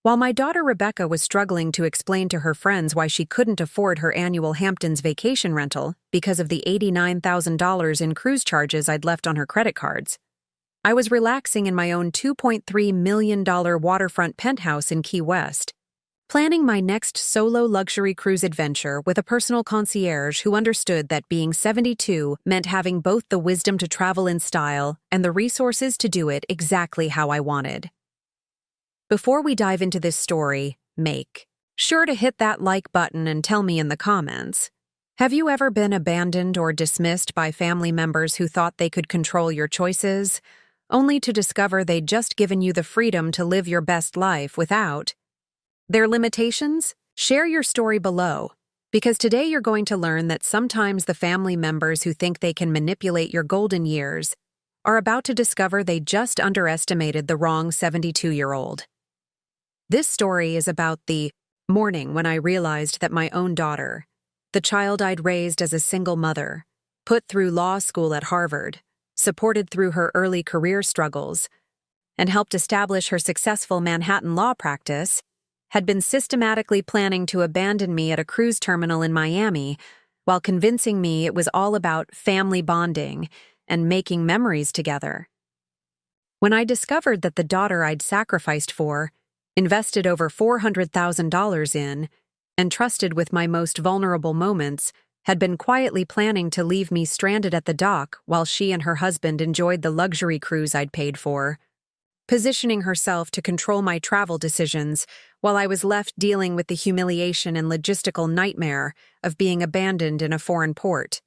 While my daughter Rebecca was struggling to explain to her friends why she couldn't afford her annual Hamptons vacation rental because of the $89,000 in cruise charges I'd left on her credit cards, I was relaxing in my own $2.3 million waterfront penthouse in Key West, planning my next solo luxury cruise adventure with a personal concierge who understood that being 72 meant having both the wisdom to travel in style and the resources to do it exactly how I wanted. Before we dive into this story, make sure to hit that like button and tell me in the comments. Have you ever been abandoned or dismissed by family members who thought they could control your choices, only to discover they'd just given you the freedom to live your best life without their limitations? Share your story below, because today you're going to learn that sometimes the family members who think they can manipulate your golden years are about to discover they just underestimated the wrong 72-year-old. This story is about the morning when I realized that my own daughter, the child I'd raised as a single mother, put through law school at Harvard, supported through her early career struggles, and helped establish her successful Manhattan law practice, had been systematically planning to abandon me at a cruise terminal in Miami while convincing me it was all about family bonding and making memories together. When I discovered that the daughter I'd sacrificed for, invested over $400,000 in, and trusted with my most vulnerable moments, had been quietly planning to leave me stranded at the dock while she and her husband enjoyed the luxury cruise I'd paid for, positioning herself to control my travel decisions while I was left dealing with the humiliation and logistical nightmare of being abandoned in a foreign port.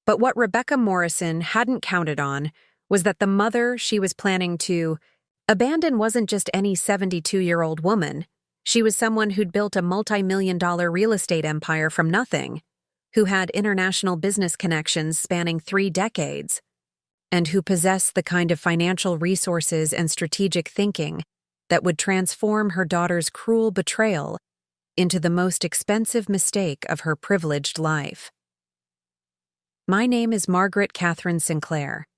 But what Rebecca Morrison hadn't counted on was that the mother she was planning to abandon wasn't just any 72-year-old woman. She was someone who'd built a multi-million-dollar real estate empire from nothing, who had international business connections spanning 3 decades, and who possessed the kind of financial resources and strategic thinking that would transform her daughter's cruel betrayal into the most expensive mistake of her privileged life. My name is Margaret Catherine Sinclair,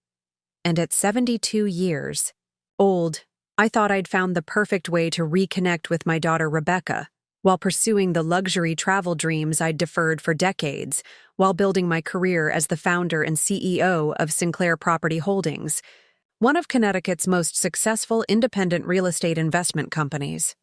and at 72 years old, I thought I'd found the perfect way to reconnect with my daughter Rebecca, while pursuing the luxury travel dreams I'd deferred for decades, while building my career as the founder and CEO of Sinclair Property Holdings, one of Connecticut's most successful independent real estate investment companies.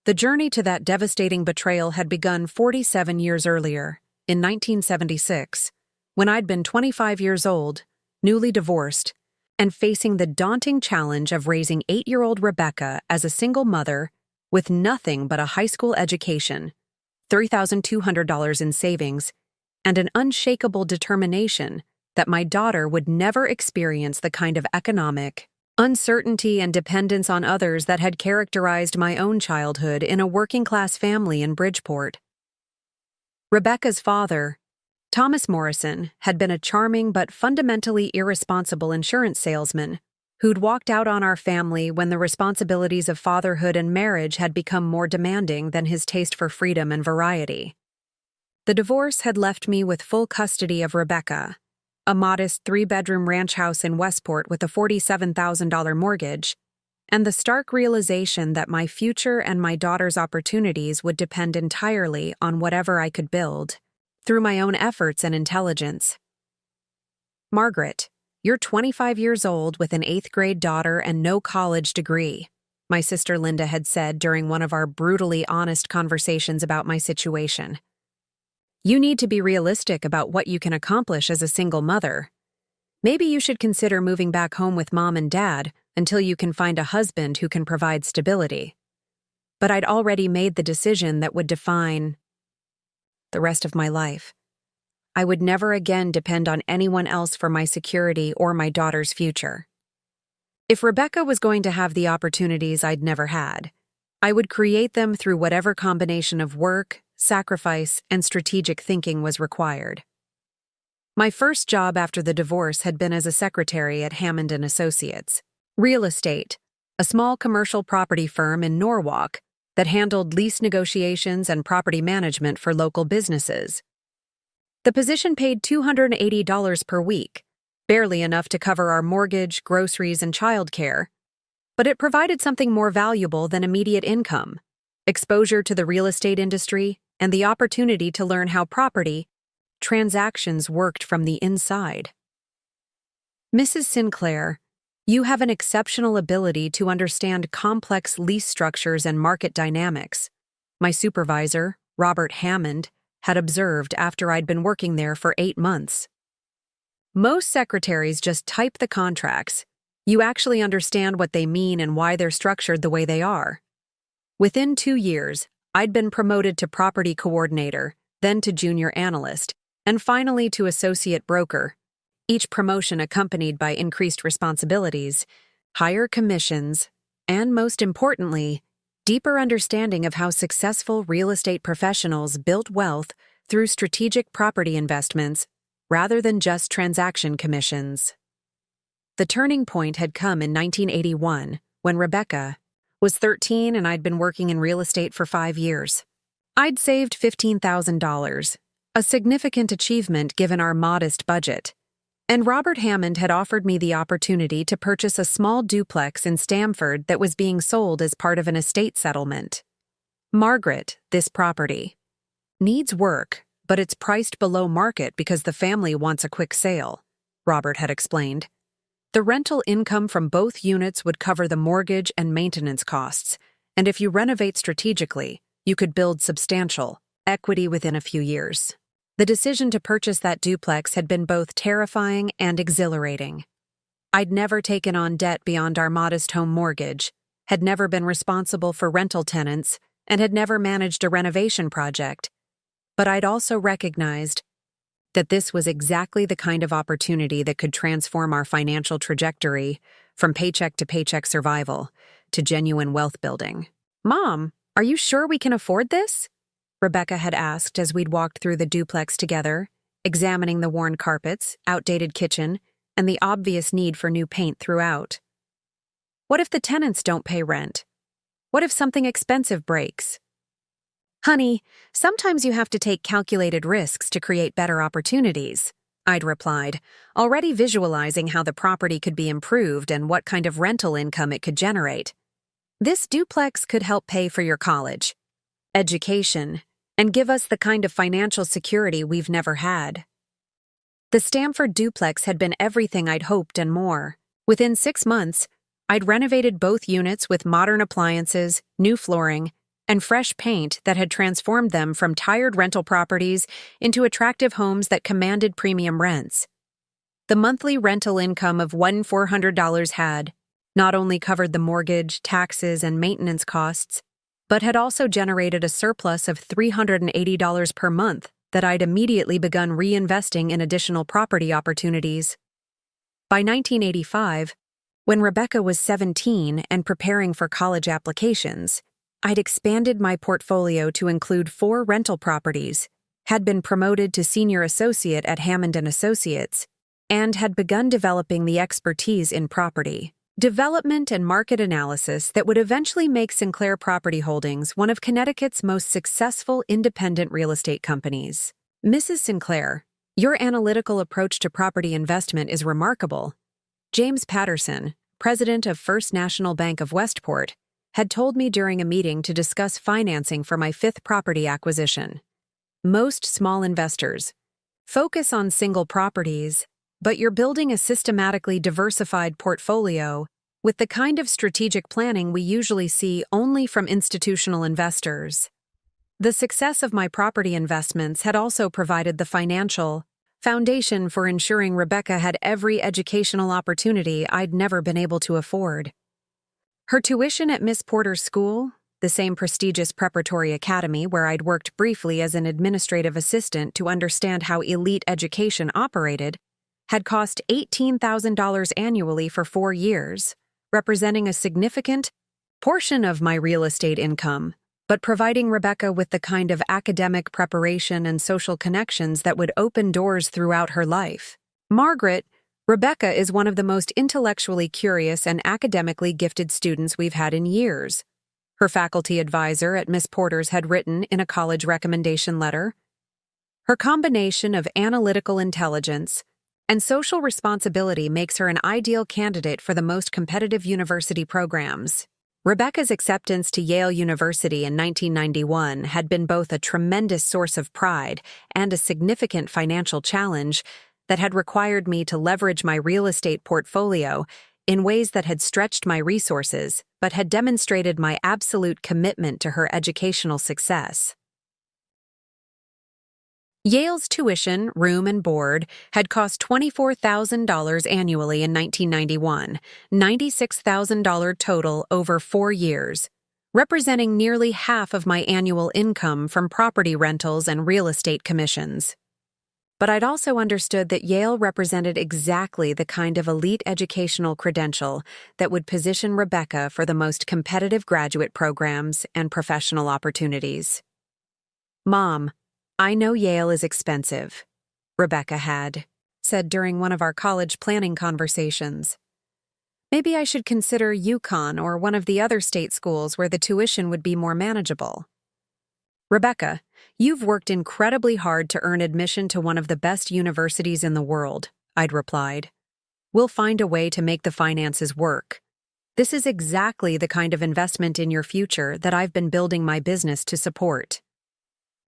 The journey to that devastating betrayal had begun 47 years earlier, in 1976, when I'd been 25 years old, newly divorced, and facing the daunting challenge of raising 8-year-old Rebecca as a single mother with nothing but a high school education, $3,200 in savings, and an unshakable determination that my daughter would never experience the kind of economic uncertainty and dependence on others that had characterized my own childhood in a working-class family in Bridgeport. Rebecca's father, Thomas Morrison, had been a charming but fundamentally irresponsible insurance salesman who'd walked out on our family when the responsibilities of fatherhood and marriage had become more demanding than his taste for freedom and variety. The divorce had left me with full custody of Rebecca, a modest 3-bedroom ranch house in Westport with a $47,000 mortgage, and the stark realization that my future and my daughter's opportunities would depend entirely on whatever I could build through my own efforts and intelligence. Margaret, you're 25 years old with an 8th-grade daughter and no college degree, my sister Linda had said during one of our brutally honest conversations about my situation. You need to be realistic about what you can accomplish as a single mother. Maybe you should consider moving back home with mom and dad until you can find a husband who can provide stability. But I'd already made the decision that would define the rest of my life. I would never again depend on anyone else for my security or my daughter's future. If Rebecca was going to have the opportunities I'd never had, I would create them through whatever combination of work, sacrifice, and strategic thinking was required. My first job after the divorce had been as a secretary at Hammond & Associates, Real Estate, a small commercial property firm in Norwalk that handled lease negotiations and property management for local businesses. The position paid $280 per week, barely enough to cover our mortgage, groceries, and childcare. But it provided something more valuable than immediate income: exposure to the real estate industry and the opportunity to learn how property transactions worked from the inside. Mrs. Sinclair, you have an exceptional ability to understand complex lease structures and market dynamics, my supervisor, Robert Hammond, had observed after I'd been working there for 8 months. Most secretaries just type the contracts. You actually understand what they mean and why they're structured the way they are. Within 2 years, I'd been promoted to property coordinator, then to junior analyst, and finally to associate broker, each promotion accompanied by increased responsibilities, higher commissions, and most importantly, deeper understanding of how successful real estate professionals built wealth through strategic property investments rather than just transaction commissions. The turning point had come in 1981 when Rebecca was 13 and I'd been working in real estate for 5 years. I'd saved $15,000, a significant achievement given our modest budget, and Robert Hammond had offered me the opportunity to purchase a small duplex in Stamford that was being sold as part of an estate settlement. Margaret, this property, needs work, but it's priced below market because the family wants a quick sale, Robert had explained. The rental income from both units would cover the mortgage and maintenance costs, and if you renovate strategically, you could build substantial equity within a few years. The decision to purchase that duplex had been both terrifying and exhilarating. I'd never taken on debt beyond our modest home mortgage, had never been responsible for rental tenants, and had never managed a renovation project. But I'd also recognized that this was exactly the kind of opportunity that could transform our financial trajectory from paycheck to paycheck survival to genuine wealth building. "Mom, are you sure we can afford this?" Rebecca had asked as we'd walked through the duplex together, examining the worn carpets, outdated kitchen, and the obvious need for new paint throughout. "What if the tenants don't pay rent? What if something expensive breaks?" "Honey, sometimes you have to take calculated risks to create better opportunities," I'd replied, already visualizing how the property could be improved and what kind of rental income it could generate. "This duplex could help pay for your college, education, and give us the kind of financial security we've never had." The Stamford duplex had been everything I'd hoped and more. Within 6 months, I'd renovated both units with modern appliances, new flooring, and fresh paint that had transformed them from tired rental properties into attractive homes that commanded premium rents. The monthly rental income of $1,400 had not only covered the mortgage, taxes, and maintenance costs, but had also generated a surplus of $380 per month that I'd immediately begun reinvesting in additional property opportunities. By 1985, when Rebecca was 17 and preparing for college applications, I'd expanded my portfolio to include 4 rental properties, had been promoted to senior associate at Hammond & Associates, and had begun developing the expertise in property development and market analysis that would eventually make Sinclair Property Holdings one of Connecticut's most successful independent real estate companies. "Mrs. Sinclair, your analytical approach to property investment is remarkable." James Patterson, president of First National Bank of Westport, had told me during a meeting to discuss financing for my 5th property acquisition. "Most small investors focus on single properties, but you're building a systematically diversified portfolio with the kind of strategic planning we usually see only from institutional investors." The success of my property investments had also provided the financial foundation for ensuring Rebecca had every educational opportunity I'd never been able to afford. Her tuition at Miss Porter's school, the same prestigious preparatory academy where I'd worked briefly as an administrative assistant to understand how elite education operated, had cost $18,000 annually for 4 years, representing a significant portion of my real estate income, but providing Rebecca with the kind of academic preparation and social connections that would open doors throughout her life. Margaret, Rebecca is one of the most intellectually curious and academically gifted students we've had in years, her faculty advisor at Miss Porter's had written in a college recommendation letter. Her combination of analytical intelligence, and social responsibility makes her an ideal candidate for the most competitive university programs. Rebecca's acceptance to Yale University in 1991 had been both a tremendous source of pride and a significant financial challenge that had required me to leverage my real estate portfolio in ways that had stretched my resources but had demonstrated my absolute commitment to her educational success. Yale's tuition, room, and board had cost $24,000 annually in 1991, $96,000 total over 4 years, representing nearly half of my annual income from property rentals and real estate commissions. But I'd also understood that Yale represented exactly the kind of elite educational credential that would position Rebecca for the most competitive graduate programs and professional opportunities. "Mom, I know Yale is expensive," Rebecca had said during one of our college planning conversations. "Maybe I should consider UConn or one of the other state schools where the tuition would be more manageable." "Rebecca, you've worked incredibly hard to earn admission to one of the best universities in the world," I'd replied. "We'll find a way to make the finances work. This is exactly the kind of investment in your future that I've been building my business to support."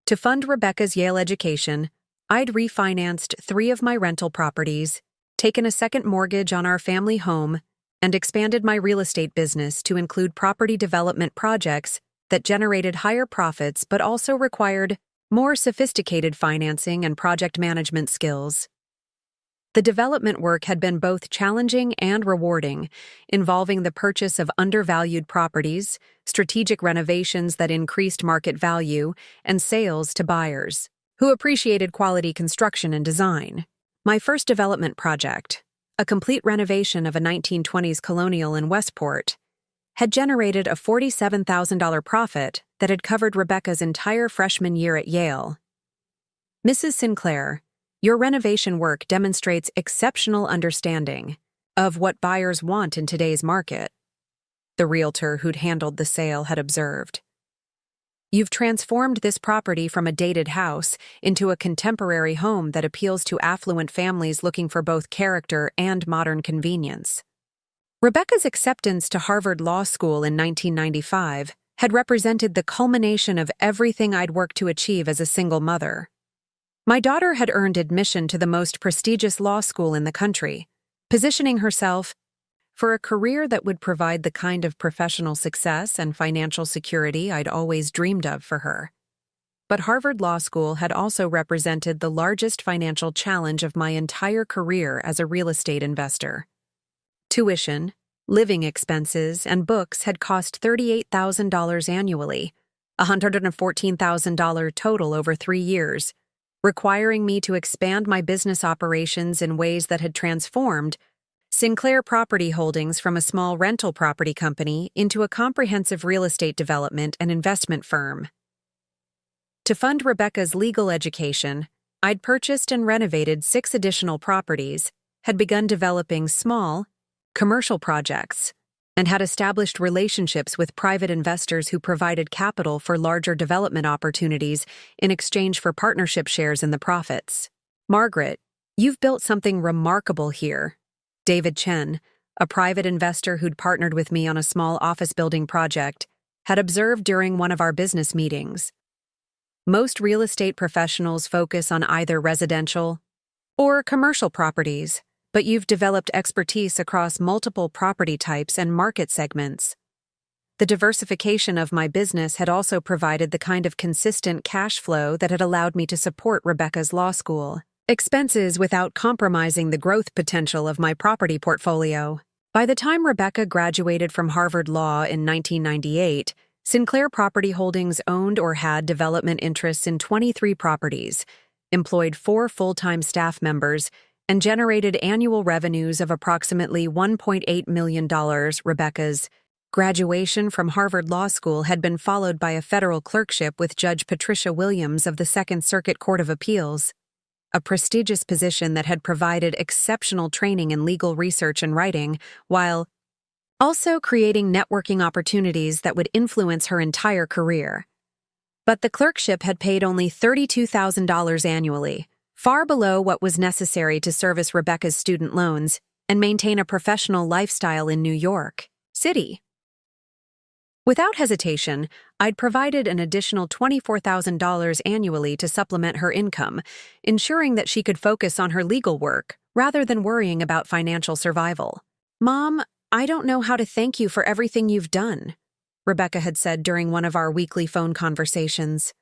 To fund Rebecca's Yale education, I'd refinanced 3 of my rental properties, taken a second mortgage on our family home, and expanded my real estate business to include property development projects that generated higher profits but also required more sophisticated financing and project management skills. The development work had been both challenging and rewarding, involving the purchase of undervalued properties, strategic renovations that increased market value, and sales to buyers who appreciated quality construction and design. My first development project, a complete renovation of a 1920s colonial in Westport, had generated a $47,000 profit that had covered Rebecca's entire freshman year at Yale. "Mrs. Sinclair, your renovation work demonstrates exceptional understanding of what buyers want in today's market," the realtor who'd handled the sale had observed. "You've transformed this property from a dated house into a contemporary home that appeals to affluent families looking for both character and modern convenience." Rebecca's acceptance to Harvard Law School in 1995 had represented the culmination of everything I'd worked to achieve as a single mother. My daughter had earned admission to the most prestigious law school in the country, positioning herself for a career that would provide the kind of professional success and financial security I'd always dreamed of for her. But Harvard Law School had also represented the largest financial challenge of my entire career as a real estate investor. Tuition, living expenses, and books had cost $38,000 annually, $114,000 total over 3 years, requiring me to expand my business operations in ways that had transformed Sinclair Property Holdings from a small rental property company into a comprehensive real estate development and investment firm. To fund Rebecca's legal education, I'd purchased and renovated 6 additional properties, had begun developing small, commercial projects, and had established relationships with private investors who provided capital for larger development opportunities in exchange for partnership shares in the profits. "Margaret, you've built something remarkable here," David Chen, a private investor who'd partnered with me on a small office building project, had observed during one of our business meetings. "Most real estate professionals focus on either residential or commercial properties, but you've developed expertise across multiple property types and market segments. The diversification of my business had also provided the kind of consistent cash flow that had allowed me to support Rebecca's law school expenses without compromising the growth potential of my property portfolio." By the time Rebecca graduated from Harvard Law in 1998, Sinclair Property Holdings owned or had development interests in 23 properties, employed 4 full-time staff members, and generated annual revenues of approximately $1.8 million. Rebecca's graduation from Harvard Law School had been followed by a federal clerkship with Judge Patricia Williams of the Second Circuit Court of Appeals, a prestigious position that had provided exceptional training in legal research and writing, while also creating networking opportunities that would influence her entire career. But the clerkship had paid only $32,000 annually, far below what was necessary to service Rebecca's student loans and maintain a professional lifestyle in New York City. Without hesitation, I'd provided an additional $24,000 annually to supplement her income, ensuring that she could focus on her legal work rather than worrying about financial survival. "Mom, I don't know how to thank you for everything you've done," Rebecca had said during one of our weekly phone conversations.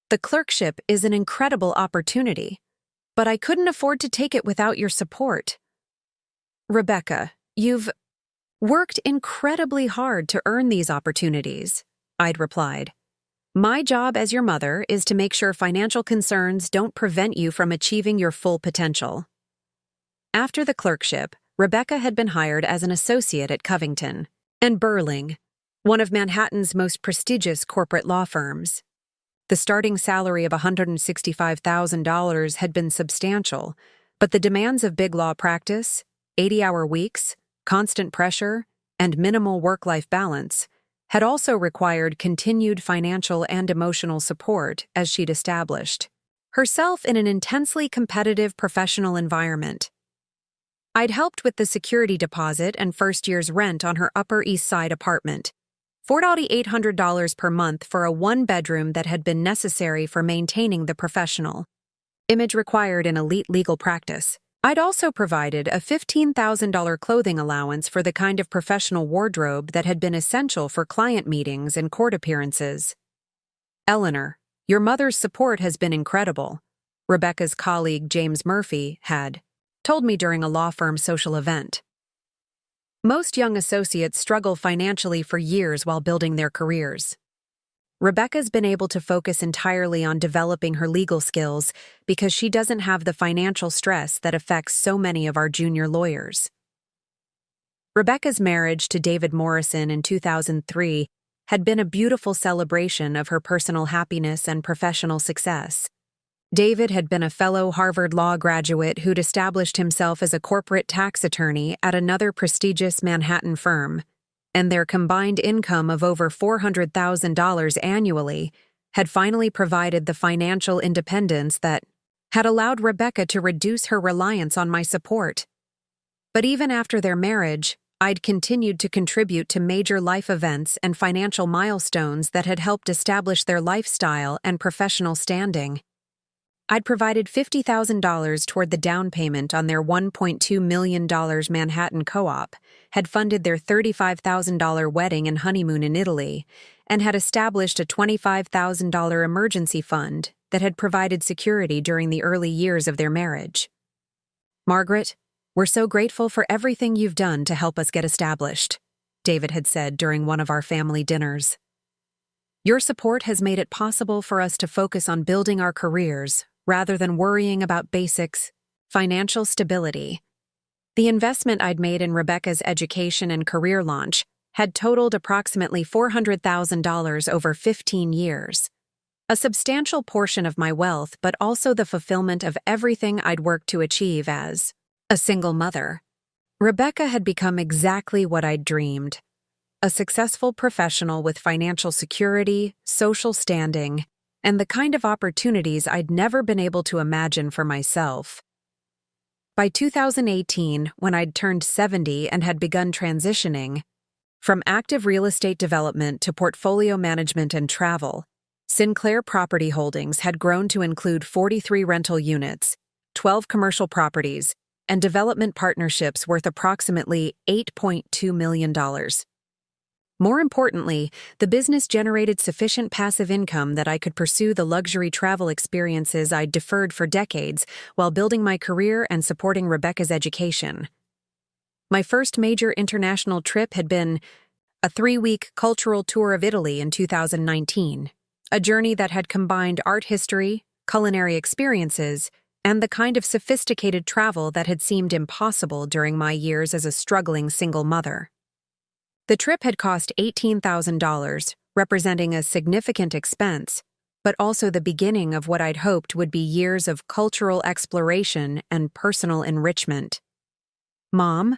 "The clerkship is an incredible opportunity, but I couldn't afford to take it without your support." "Rebecca, you've worked incredibly hard to earn these opportunities," I'd replied. "My job as your mother is to make sure financial concerns don't prevent you from achieving your full potential." After the clerkship, Rebecca had been hired as an associate at Covington and Burling, one of Manhattan's most prestigious corporate law firms. The starting salary of $165,000 had been substantial, but the demands of big law practice, 80-hour weeks, constant pressure, and minimal work-life balance had also required continued financial and emotional support as she'd established herself in an intensely competitive professional environment. I'd helped with the security deposit and first year's rent on her Upper East Side apartment, $4,800 per month for a one-bedroom that had been necessary for maintaining the professional image required in elite legal practice. I'd also provided a $15,000 clothing allowance for the kind of professional wardrobe that had been essential for client meetings and court appearances. "Eleanor, your mother's support has been incredible," Rebecca's colleague James Murphy had told me during a law firm social event. Most young associates struggle financially for years while building their careers. Rebecca's been able to focus entirely on developing her legal skills because she doesn't have the financial stress that affects so many of our junior lawyers. Rebecca's marriage to David Morrison in 2003 had been a beautiful celebration of her personal happiness and professional success. David had been a fellow Harvard Law graduate who'd established himself as a corporate tax attorney at another prestigious Manhattan firm, and their combined income of over $400,000 annually had finally provided the financial independence that had allowed Rebecca to reduce her reliance on my support. But even after their marriage, I'd continued to contribute to major life events and financial milestones that had helped establish their lifestyle and professional standing. I'd provided $50,000 toward the down payment on their $1.2 million Manhattan co-op, had funded their $35,000 wedding and honeymoon in Italy, and had established a $25,000 emergency fund that had provided security during the early years of their marriage. "Margaret, we're so grateful for everything you've done to help us get established," David had said during one of our family dinners. "Your support has made it possible for us to focus on building our careers rather than worrying about basics, financial stability." The investment I'd made in Rebecca's education and career launch had totaled approximately $400,000 over 15 years. A substantial portion of my wealth, but also the fulfillment of everything I'd worked to achieve as a single mother. Rebecca had become exactly what I'd dreamed: a successful professional with financial security, social standing, and the kind of opportunities I'd never been able to imagine for myself. By 2018, when I'd turned 70 and had begun transitioning from active real estate development to portfolio management and travel, Sinclair Property Holdings had grown to include 43 rental units, 12 commercial properties, and development partnerships worth approximately $8.2 million. More importantly, the business generated sufficient passive income that I could pursue the luxury travel experiences I'd deferred for decades while building my career and supporting Rebecca's education. My first major international trip had been a 3-week cultural tour of Italy in 2019, a journey that had combined art history, culinary experiences, and the kind of sophisticated travel that had seemed impossible during my years as a struggling single mother. The trip had cost $18,000, representing a significant expense, but also the beginning of what I'd hoped would be years of cultural exploration and personal enrichment. "Mom,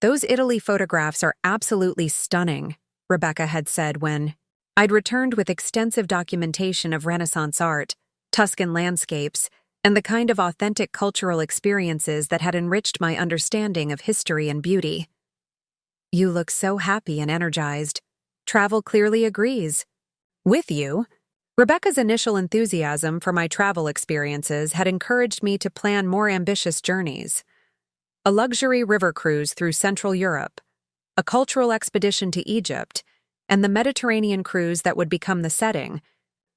those Italy photographs are absolutely stunning," Rebecca had said when I'd returned with extensive documentation of Renaissance art, Tuscan landscapes, and the kind of authentic cultural experiences that had enriched my understanding of history and beauty. You look so happy and energized. Travel clearly agrees. With you, Rebecca's initial enthusiasm for my travel experiences had encouraged me to plan more ambitious journeys. A luxury river cruise through Central Europe, a cultural expedition to Egypt, and the Mediterranean cruise that would become the setting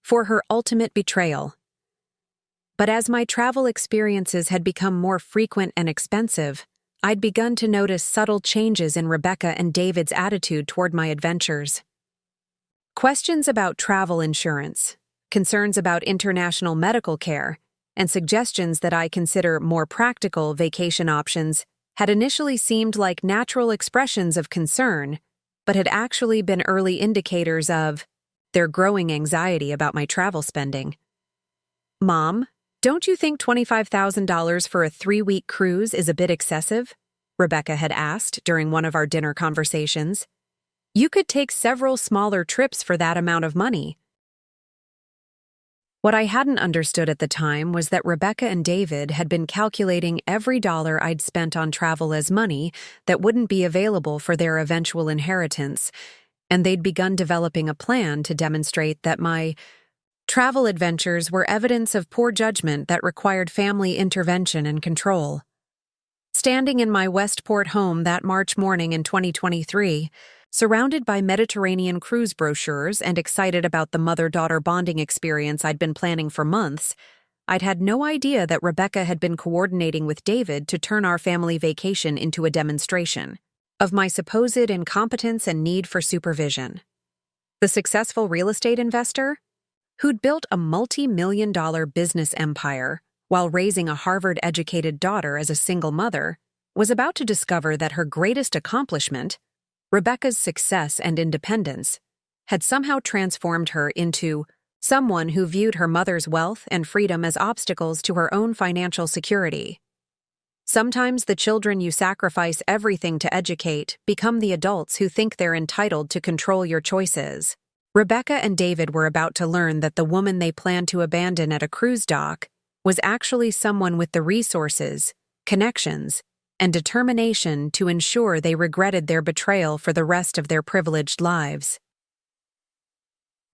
for her ultimate betrayal. But as my travel experiences had become more frequent and expensive, I'd begun to notice subtle changes in Rebecca and David's attitude toward my adventures. Questions about travel insurance, concerns about international medical care, and suggestions that I consider more practical vacation options had initially seemed like natural expressions of concern, but had actually been early indicators of their growing anxiety about my travel spending. "Mom, don't you think $25,000 for a 3-week cruise is a bit excessive?" Rebecca had asked during one of our dinner conversations. "You could take several smaller trips for that amount of money." What I hadn't understood at the time was that Rebecca and David had been calculating every dollar I'd spent on travel as money that wouldn't be available for their eventual inheritance, and they'd begun developing a plan to demonstrate that my travel adventures were evidence of poor judgment that required family intervention and control. Standing in my Westport home that March morning in 2023, surrounded by Mediterranean cruise brochures and excited about the mother-daughter bonding experience I'd been planning for months, I'd had no idea that Rebecca had been coordinating with David to turn our family vacation into a demonstration of my supposed incompetence and need for supervision. The successful real estate investor, who'd built a multi-million-dollar business empire while raising a Harvard-educated daughter as a single mother, was about to discover that her greatest accomplishment, Rebecca's success and independence, had somehow transformed her into someone who viewed her mother's wealth and freedom as obstacles to her own financial security. Sometimes the children you sacrifice everything to educate become the adults who think they're entitled to control your choices. Rebecca and David were about to learn that the woman they planned to abandon at a cruise dock was actually someone with the resources, connections, and determination to ensure they regretted their betrayal for the rest of their privileged lives.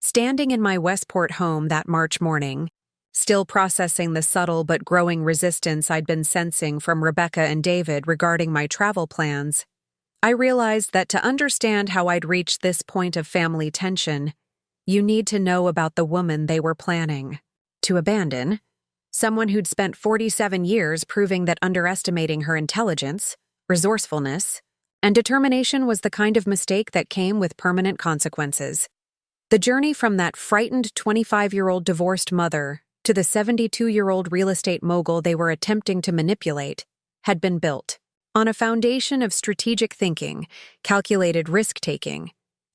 Standing in my Westport home that March morning, still processing the subtle but growing resistance I'd been sensing from Rebecca and David regarding my travel plans, I realized that to understand how I'd reached this point of family tension, you need to know about the woman they were planning to abandon. Someone who'd spent 47 years proving that underestimating her intelligence, resourcefulness, and determination was the kind of mistake that came with permanent consequences. The journey from that frightened 25-year-old divorced mother to the 72-year-old real estate mogul they were attempting to manipulate had been built on a foundation of strategic thinking, calculated risk-taking,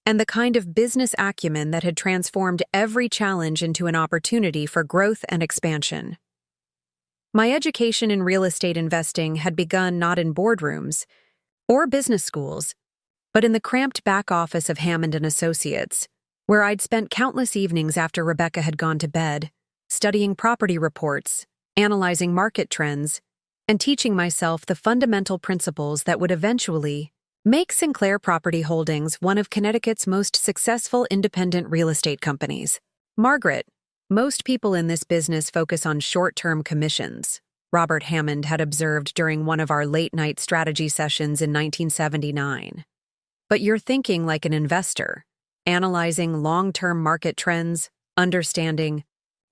and the kind of business acumen that had transformed every challenge into an opportunity for growth and expansion. My education in real estate investing had begun not in boardrooms or business schools, but in the cramped back office of Hammond and Associates, where I'd spent countless evenings after Rebecca had gone to bed, studying property reports, analyzing market trends, and teaching myself the fundamental principles that would eventually make Sinclair Property Holdings one of Connecticut's most successful independent real estate companies. "Margaret, most people in this business focus on short-term commissions," Robert Hammond had observed during one of our late-night strategy sessions in 1979. "But you're thinking like an investor, analyzing long-term market trends, understanding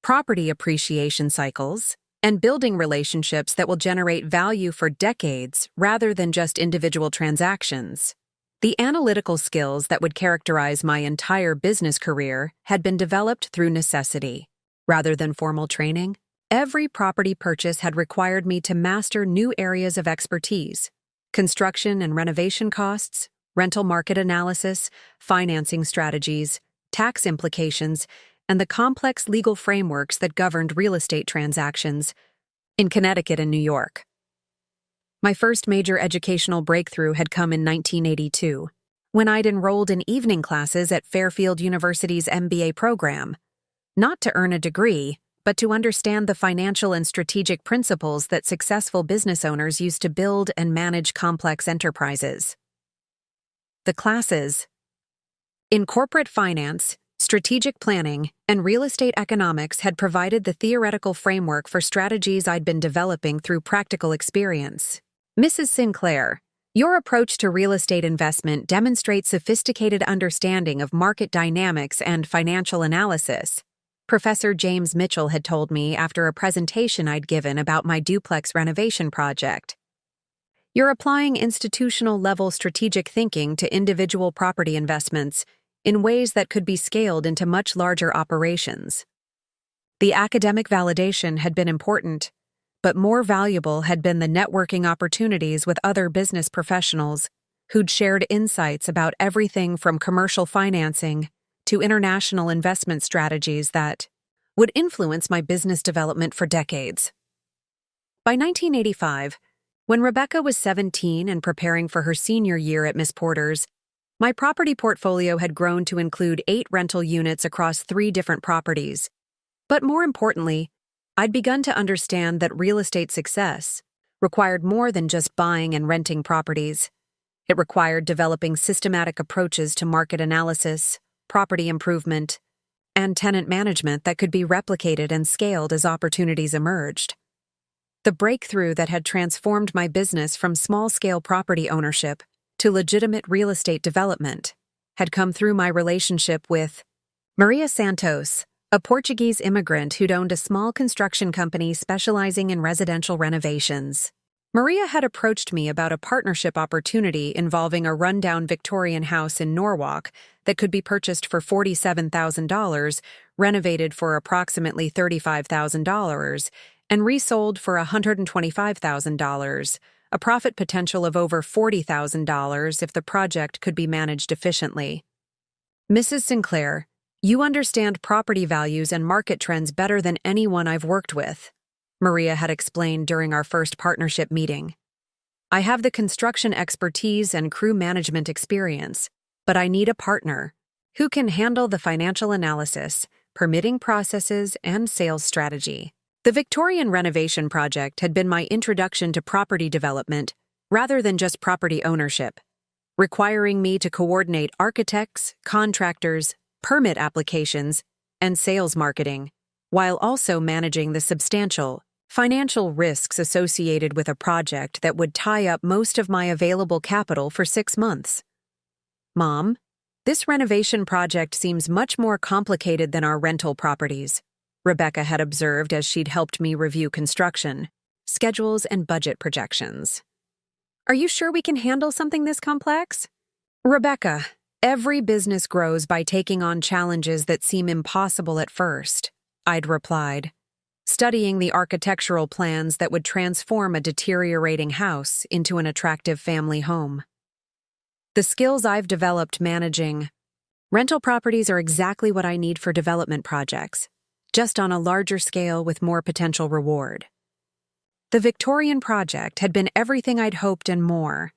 property appreciation cycles, and building relationships that will generate value for decades rather than just individual transactions." The analytical skills that would characterize my entire business career had been developed through necessity. Rather than formal training, every property purchase had required me to master new areas of expertise: construction and renovation costs, rental market analysis, financing strategies, tax implications, and the complex legal frameworks that governed real estate transactions in Connecticut and New York. My first major educational breakthrough had come in 1982, when I'd enrolled in evening classes at Fairfield University's MBA program, not to earn a degree, but to understand the financial and strategic principles that successful business owners use to build and manage complex enterprises. The classes. In corporate finance, strategic planning, and real estate economics had provided the theoretical framework for strategies I'd been developing through practical experience. Mrs. Sinclair, your approach to real estate investment demonstrates sophisticated understanding of market dynamics and financial analysis, Professor James Mitchell had told me after a presentation I'd given about my duplex renovation project. You're applying institutional-level strategic thinking to individual property investments in ways that could be scaled into much larger operations. The academic validation had been important, but more valuable had been the networking opportunities with other business professionals who'd shared insights about everything from commercial financing to international investment strategies that would influence my business development for decades. By 1985, when Rebecca was 17 and preparing for her senior year at Miss Porter's, my property portfolio had grown to include 8 rental units across 3 different properties. But more importantly, I'd begun to understand that real estate success required more than just buying and renting properties. It required developing systematic approaches to market analysis, property improvement, and tenant management that could be replicated and scaled as opportunities emerged. The breakthrough that had transformed my business from small-scale property ownership to legitimate real estate development had come through my relationship with Maria Santos, a Portuguese immigrant who'd owned a small construction company specializing in residential renovations. Maria had approached me about a partnership opportunity involving a rundown Victorian house in Norwalk that could be purchased for $47,000, renovated for approximately $35,000, and resold for $125,000, a profit potential of over $40,000 if the project could be managed efficiently. Mrs. Sinclair, you understand property values and market trends better than anyone I've worked with, Maria had explained during our first partnership meeting. I have the construction expertise and crew management experience, but I need a partner who can handle the financial analysis, permitting processes, and sales strategy. The Victorian renovation project had been my introduction to property development rather than just property ownership, requiring me to coordinate architects, contractors, permit applications, and sales marketing, while also managing the substantial financial risks associated with a project that would tie up most of my available capital for 6 months. Mom, this renovation project seems much more complicated than our rental properties, Rebecca had observed as she'd helped me review construction, schedules, and budget projections. Are you sure we can handle something this complex? Rebecca, every business grows by taking on challenges that seem impossible at first, I'd replied, studying the architectural plans that would transform a deteriorating house into an attractive family home. The skills I've developed managing rental properties are exactly what I need for development projects, just on a larger scale with more potential reward. The Victorian project had been everything I'd hoped and more.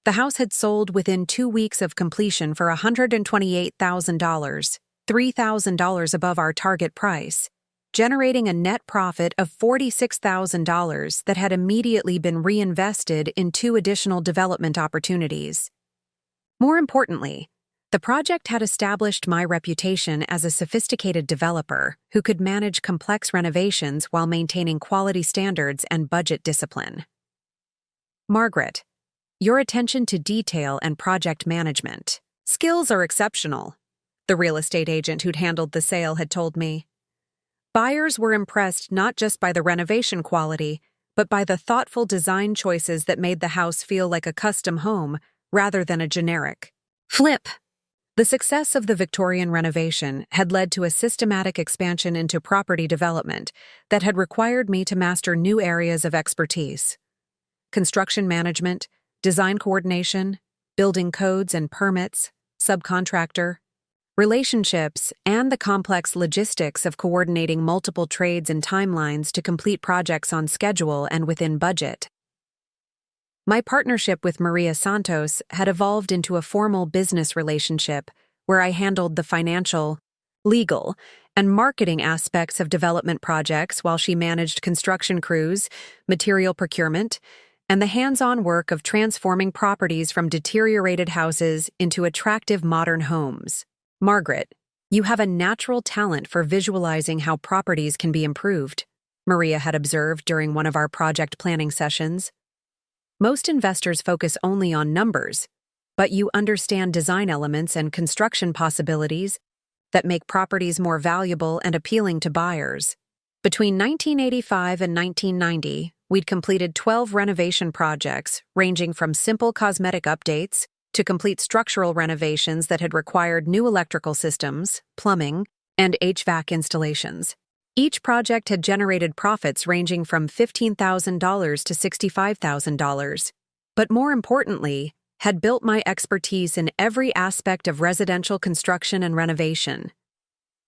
The house had sold within 2 weeks of completion for $128,000, $3,000 above our target price, generating a net profit of $46,000 that had immediately been reinvested in 2 additional development opportunities. More importantly, the project had established my reputation as a sophisticated developer who could manage complex renovations while maintaining quality standards and budget discipline. Margaret, your attention to detail and project management skills are exceptional, the real estate agent who'd handled the sale had told me. Buyers were impressed not just by the renovation quality, but by the thoughtful design choices that made the house feel like a custom home rather than a generic flip. The success of the Victorian renovation had led to a systematic expansion into property development that had required me to master new areas of expertise: construction management, design coordination, building codes and permits, subcontractor, relationships, and the complex logistics of coordinating multiple trades and timelines to complete projects on schedule and within budget. My partnership with Maria Santos had evolved into a formal business relationship where I handled the financial legal, and marketing aspects of development projects while she managed construction crews, material procurement, and the hands-on work of transforming properties from deteriorated houses into attractive modern homes. Margaret, you have a natural talent for visualizing how properties can be improved, Maria had observed during one of our project planning sessions. Most investors focus only on numbers, but you understand design elements and construction possibilities that make properties more valuable and appealing to buyers. Between 1985 and 1990, we'd completed 12 renovation projects ranging from simple cosmetic updates to complete structural renovations that had required new electrical systems, plumbing, and HVAC installations. Each project had generated profits ranging from $15,000 to $65,000, but more importantly, had built my expertise in every aspect of residential construction and renovation.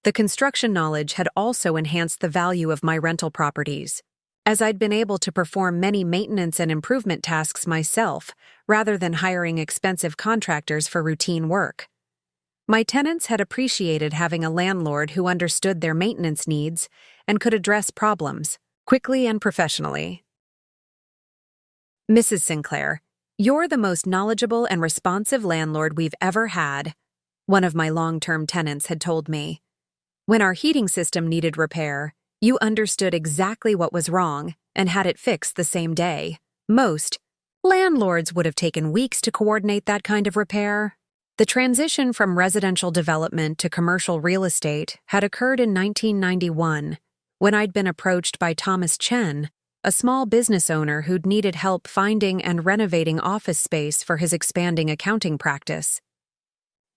The construction knowledge had also enhanced the value of my rental properties, as I'd been able to perform many maintenance and improvement tasks myself rather than hiring expensive contractors for routine work. My tenants had appreciated having a landlord who understood their maintenance needs and could address problems quickly and professionally. Mrs. Sinclair, you're the most knowledgeable and responsive landlord we've ever had, one of my long-term tenants had told me. When our heating system needed repair, you understood exactly what was wrong and had it fixed the same day. Most landlords would have taken weeks to coordinate that kind of repair. The transition from residential development to commercial real estate had occurred in 1991, when I'd been approached by Thomas Chen, a small business owner who'd needed help finding and renovating office space for his expanding accounting practice.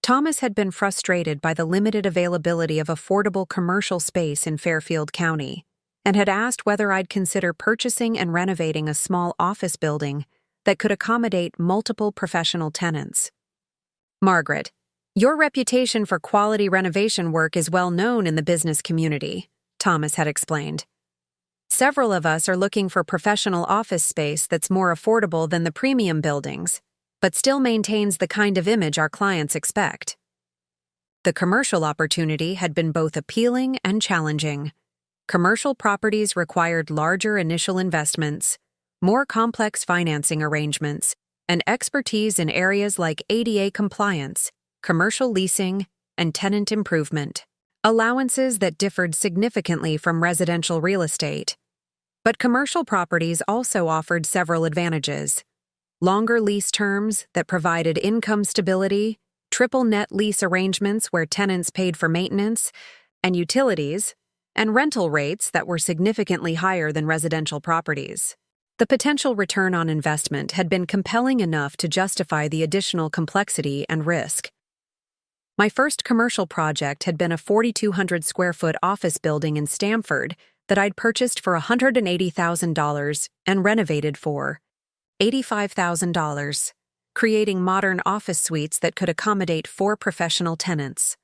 Thomas had been frustrated by the limited availability of affordable commercial space in Fairfield County and had asked whether I'd consider purchasing and renovating a small office building that could accommodate multiple professional tenants. Margaret, your reputation for quality renovation work is well known in the business community, Thomas had explained. Several of us are looking for professional office space that's more affordable than the premium buildings, but still maintains the kind of image our clients expect. The commercial opportunity had been both appealing and challenging. Commercial properties required larger initial investments, more complex financing arrangements, and expertise in areas like ADA compliance, commercial leasing, and tenant improvement, allowances that differed significantly from residential real estate. But commercial properties also offered several advantages: longer lease terms that provided income stability, triple net lease arrangements where tenants paid for maintenance and utilities, and rental rates that were significantly higher than residential properties. The potential return on investment had been compelling enough to justify the additional complexity and risk. My first commercial project had been a 4,200 square foot office building in Stamford that I'd purchased for $180,000 and renovated for $85,000, creating modern office suites that could accommodate 4 professional tenants.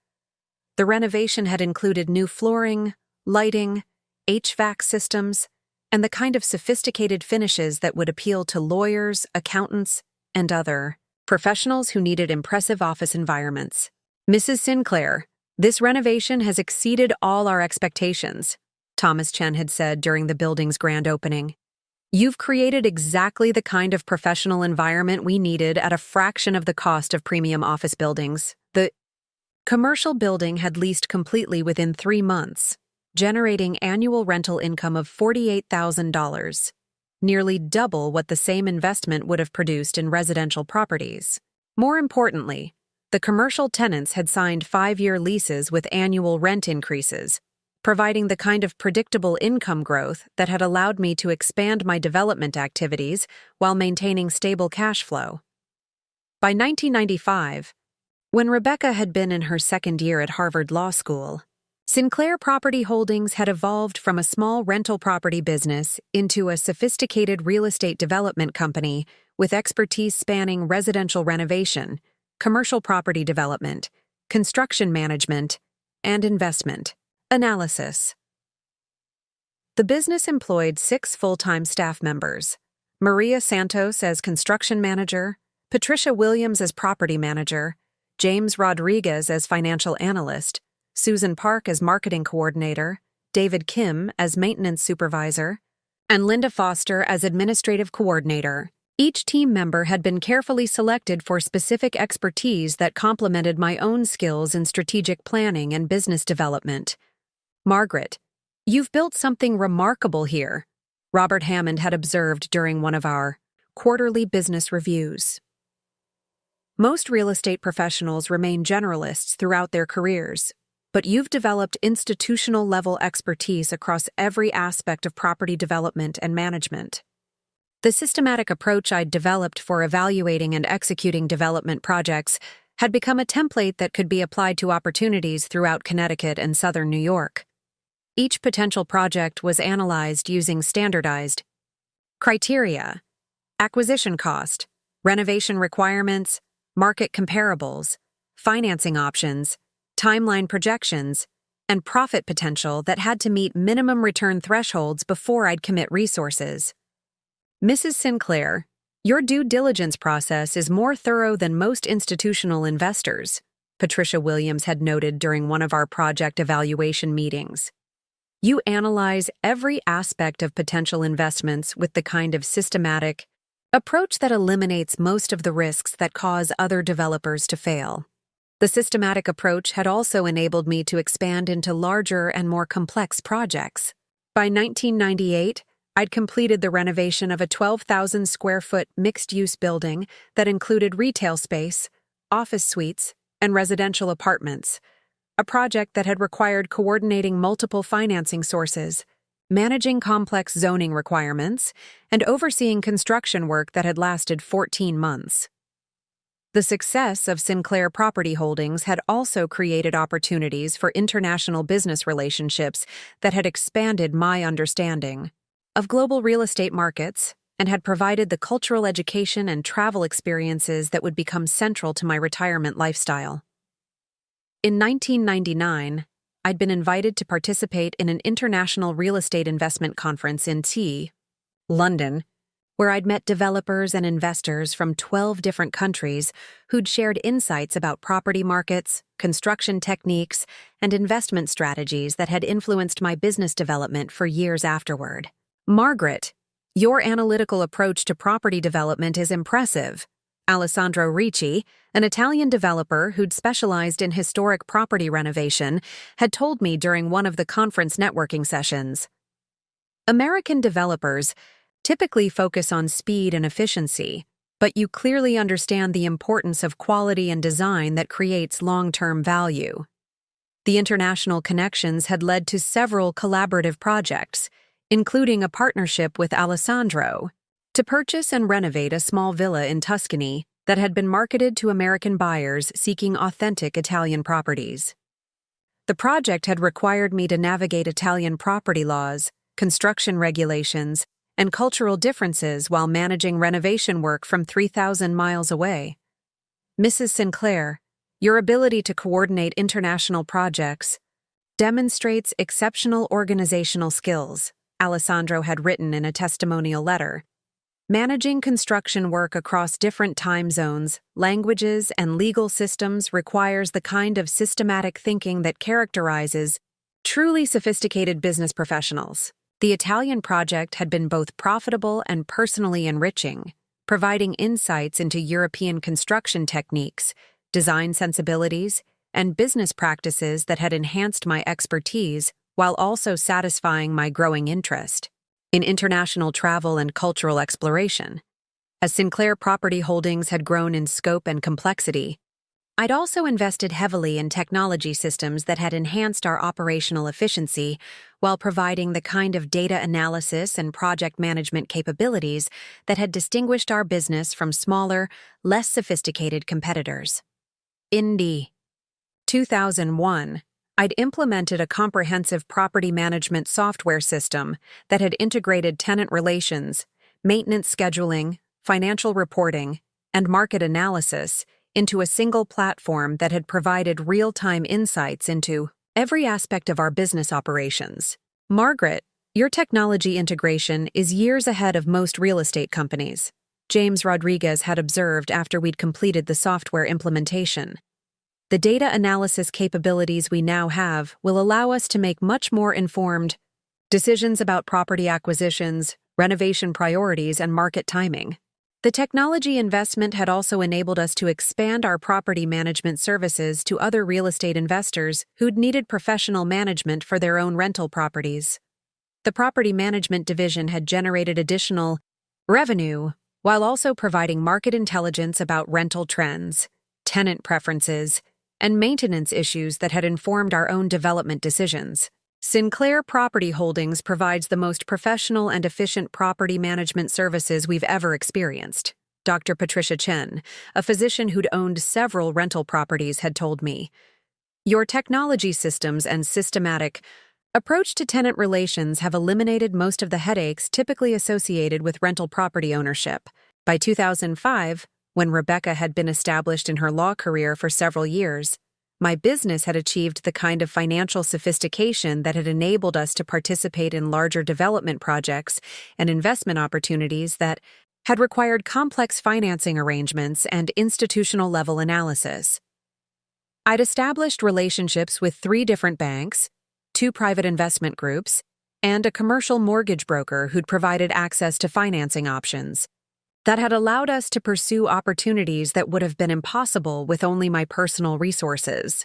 The renovation had included new flooring, lighting, HVAC systems, and the kind of sophisticated finishes that would appeal to lawyers, accountants, and other professionals who needed impressive office environments. Mrs. Sinclair, this renovation has exceeded all our expectations, Thomas Chen had said during the building's grand opening. You've created exactly the kind of professional environment we needed at a fraction of the cost of premium office buildings. The commercial building had leased completely within 3 months, generating annual rental income of $48,000, nearly double what the same investment would have produced in residential properties. More importantly, the commercial tenants had signed 5-year leases with annual rent increases, providing the kind of predictable income growth that had allowed me to expand my development activities while maintaining stable cash flow. By 1995, when Rebecca had been in her second year at Harvard Law School, Sinclair Property Holdings had evolved from a small rental property business into a sophisticated real estate development company with expertise spanning residential renovation, commercial property development, construction management, and investment analysis. The business employed 6 full-time staff members: Maria Santos as construction manager, Patricia Williams as property manager, James Rodriguez as financial analyst, Susan Park as marketing coordinator, David Kim as maintenance supervisor, and Linda Foster as administrative coordinator. Each team member had been carefully selected for specific expertise that complemented my own skills in strategic planning and business development. "Margaret, you've built something remarkable here," Robert Hammond had observed during one of our quarterly business reviews. "Most real estate professionals remain generalists throughout their careers, but you've developed institutional-level expertise across every aspect of property development and management." The systematic approach I'd developed for evaluating and executing development projects had become a template that could be applied to opportunities throughout Connecticut and southern New York. Each potential project was analyzed using standardized criteria: acquisition cost, renovation requirements, market comparables, financing options, timeline projections, and profit potential that had to meet minimum return thresholds before I'd commit resources. "Mrs. Sinclair, your due diligence process is more thorough than most institutional investors," Patricia Williams had noted during one of our project evaluation meetings. "You analyze every aspect of potential investments with the kind of systematic approach that eliminates most of the risks that cause other developers to fail." The systematic approach had also enabled me to expand into larger and more complex projects. By 1998, I'd completed the renovation of a 12,000 square foot mixed-use building that included retail space, office suites, and residential apartments, a project that had required coordinating multiple financing sources, managing complex zoning requirements, and overseeing construction work that had lasted 14 months. The success of Sinclair Property Holdings had also created opportunities for international business relationships that had expanded my understanding of global real estate markets and had provided the cultural education and travel experiences that would become central to my retirement lifestyle. In 1999, I'd been invited to participate in an international real estate investment conference in London, where I'd met developers and investors from 12 different countries who'd shared insights about property markets, construction techniques, and investment strategies that had influenced my business development for years afterward. "Margaret, your analytical approach to property development is impressive," Alessandro Ricci, an Italian developer who'd specialized in historic property renovation, had told me during one of the conference networking sessions. "American developers typically focus on speed and efficiency, but you clearly understand the importance of quality and design that creates long-term value." The international connections had led to several collaborative projects, including a partnership with Alessandro to purchase and renovate a small villa in Tuscany that had been marketed to American buyers seeking authentic Italian properties. The project had required me to navigate Italian property laws, construction regulations, and cultural differences while managing renovation work from 3,000 miles away. "Mrs. Sinclair, your ability to coordinate international projects demonstrates exceptional organizational skills," Alessandro had written in a testimonial letter. "Managing construction work across different time zones, languages, and legal systems requires the kind of systematic thinking that characterizes truly sophisticated business professionals." The Italian project had been both profitable and personally enriching, providing insights into European construction techniques, design sensibilities, and business practices that had enhanced my expertise while also satisfying my growing interest in international travel and cultural exploration. As Sinclair Property Holdings had grown in scope and complexity, I'd also invested heavily in technology systems that had enhanced our operational efficiency while providing the kind of data analysis and project management capabilities that had distinguished our business from smaller, less sophisticated competitors. In 2001, I'd implemented a comprehensive property management software system that had integrated tenant relations, maintenance scheduling, financial reporting, and market analysis into a single platform that had provided real-time insights into every aspect of our business operations. "Margaret, your technology integration is years ahead of most real estate companies," James Rodriguez had observed after we'd completed the software implementation. The data analysis capabilities we now have will allow us to make much more informed decisions about property acquisitions, renovation priorities, and market timing. The technology investment had also enabled us to expand our property management services to other real estate investors who'd needed professional management for their own rental properties. The property management division had generated additional revenue while also providing market intelligence about rental trends, tenant preferences, and maintenance issues that had informed our own development decisions. Sinclair Property Holdings provides the most professional and efficient property management services we've ever experienced. Dr. Patricia Chen, a physician who'd owned several rental properties, had told me. Your technology systems and systematic approach to tenant relations have eliminated most of the headaches typically associated with rental property ownership. By 2005, when Rebecca had been established in her law career for several years, my business had achieved the kind of financial sophistication that had enabled us to participate in larger development projects and investment opportunities that had required complex financing arrangements and institutional-level analysis. I'd established relationships with 3 different banks, 2 private investment groups, and a commercial mortgage broker who'd provided access to financing options that had allowed us to pursue opportunities that would have been impossible with only my personal resources.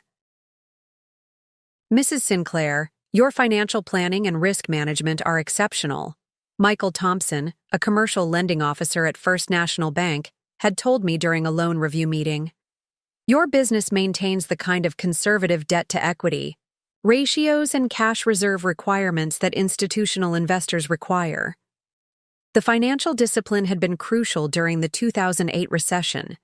Mrs. Sinclair, your financial planning and risk management are exceptional. Michael Thompson, a commercial lending officer at First National Bank, had told me during a loan review meeting. Your business maintains the kind of conservative debt-to-equity ratios and cash reserve requirements that institutional investors require. The financial discipline had been crucial during the 2008 recession,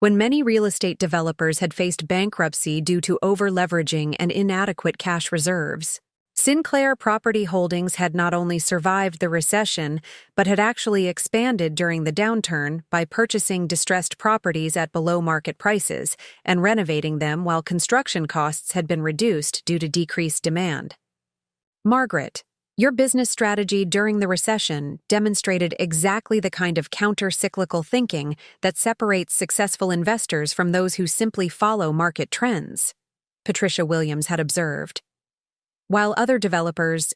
when many real estate developers had faced bankruptcy due to over-leveraging and inadequate cash reserves. Sinclair Property Holdings had not only survived the recession, but had actually expanded during the downturn by purchasing distressed properties at below-market prices and renovating them while construction costs had been reduced due to decreased demand. Margaret, your business strategy during the recession demonstrated exactly the kind of counter-cyclical thinking that separates successful investors from those who simply follow market trends, Patricia Williams had observed. While other developers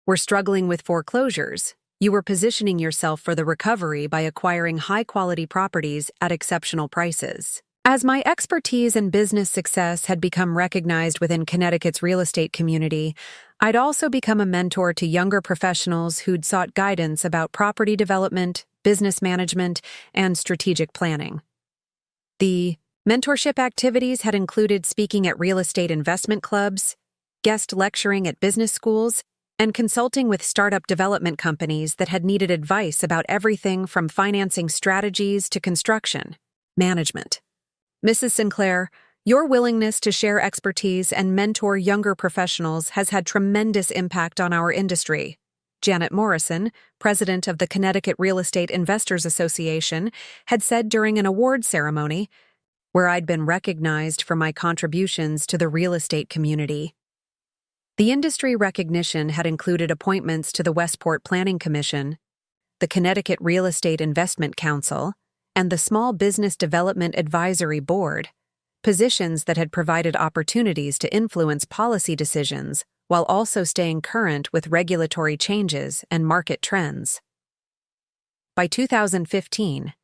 were struggling with foreclosures, you were positioning yourself for the recovery by acquiring high-quality properties at exceptional prices. As my expertise and business success had become recognized within Connecticut's real estate community, I'd also become a mentor to younger professionals who'd sought guidance about property development, business management, and strategic planning. The mentorship activities had included speaking at real estate investment clubs, guest lecturing at business schools, and consulting with startup development companies that had needed advice about everything from financing strategies to construction management. Mrs. Sinclair, your willingness to share expertise and mentor younger professionals has had tremendous impact on our industry. Janet Morrison, president of the Connecticut Real Estate Investors Association, had said during an award ceremony, where I'd been recognized for my contributions to the real estate community. The industry recognition had included appointments to the Westport Planning Commission, the Connecticut Real Estate Investment Council, and the Small Business Development Advisory Board, positions that had provided opportunities to influence policy decisions while also staying current with regulatory changes and market trends. By 2015,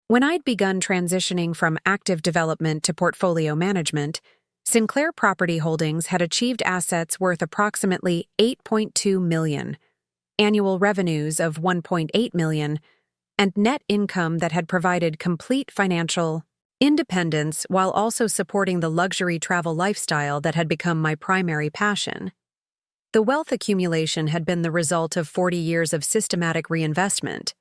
when I'd begun transitioning from active development to portfolio management, Sinclair Property Holdings had achieved assets worth approximately $8.2 million, annual revenues of $1.8 million, and net income that had provided complete financial independence while also supporting the luxury travel lifestyle that had become my primary passion. The wealth accumulation had been the result of 40 years of systematic reinvestment,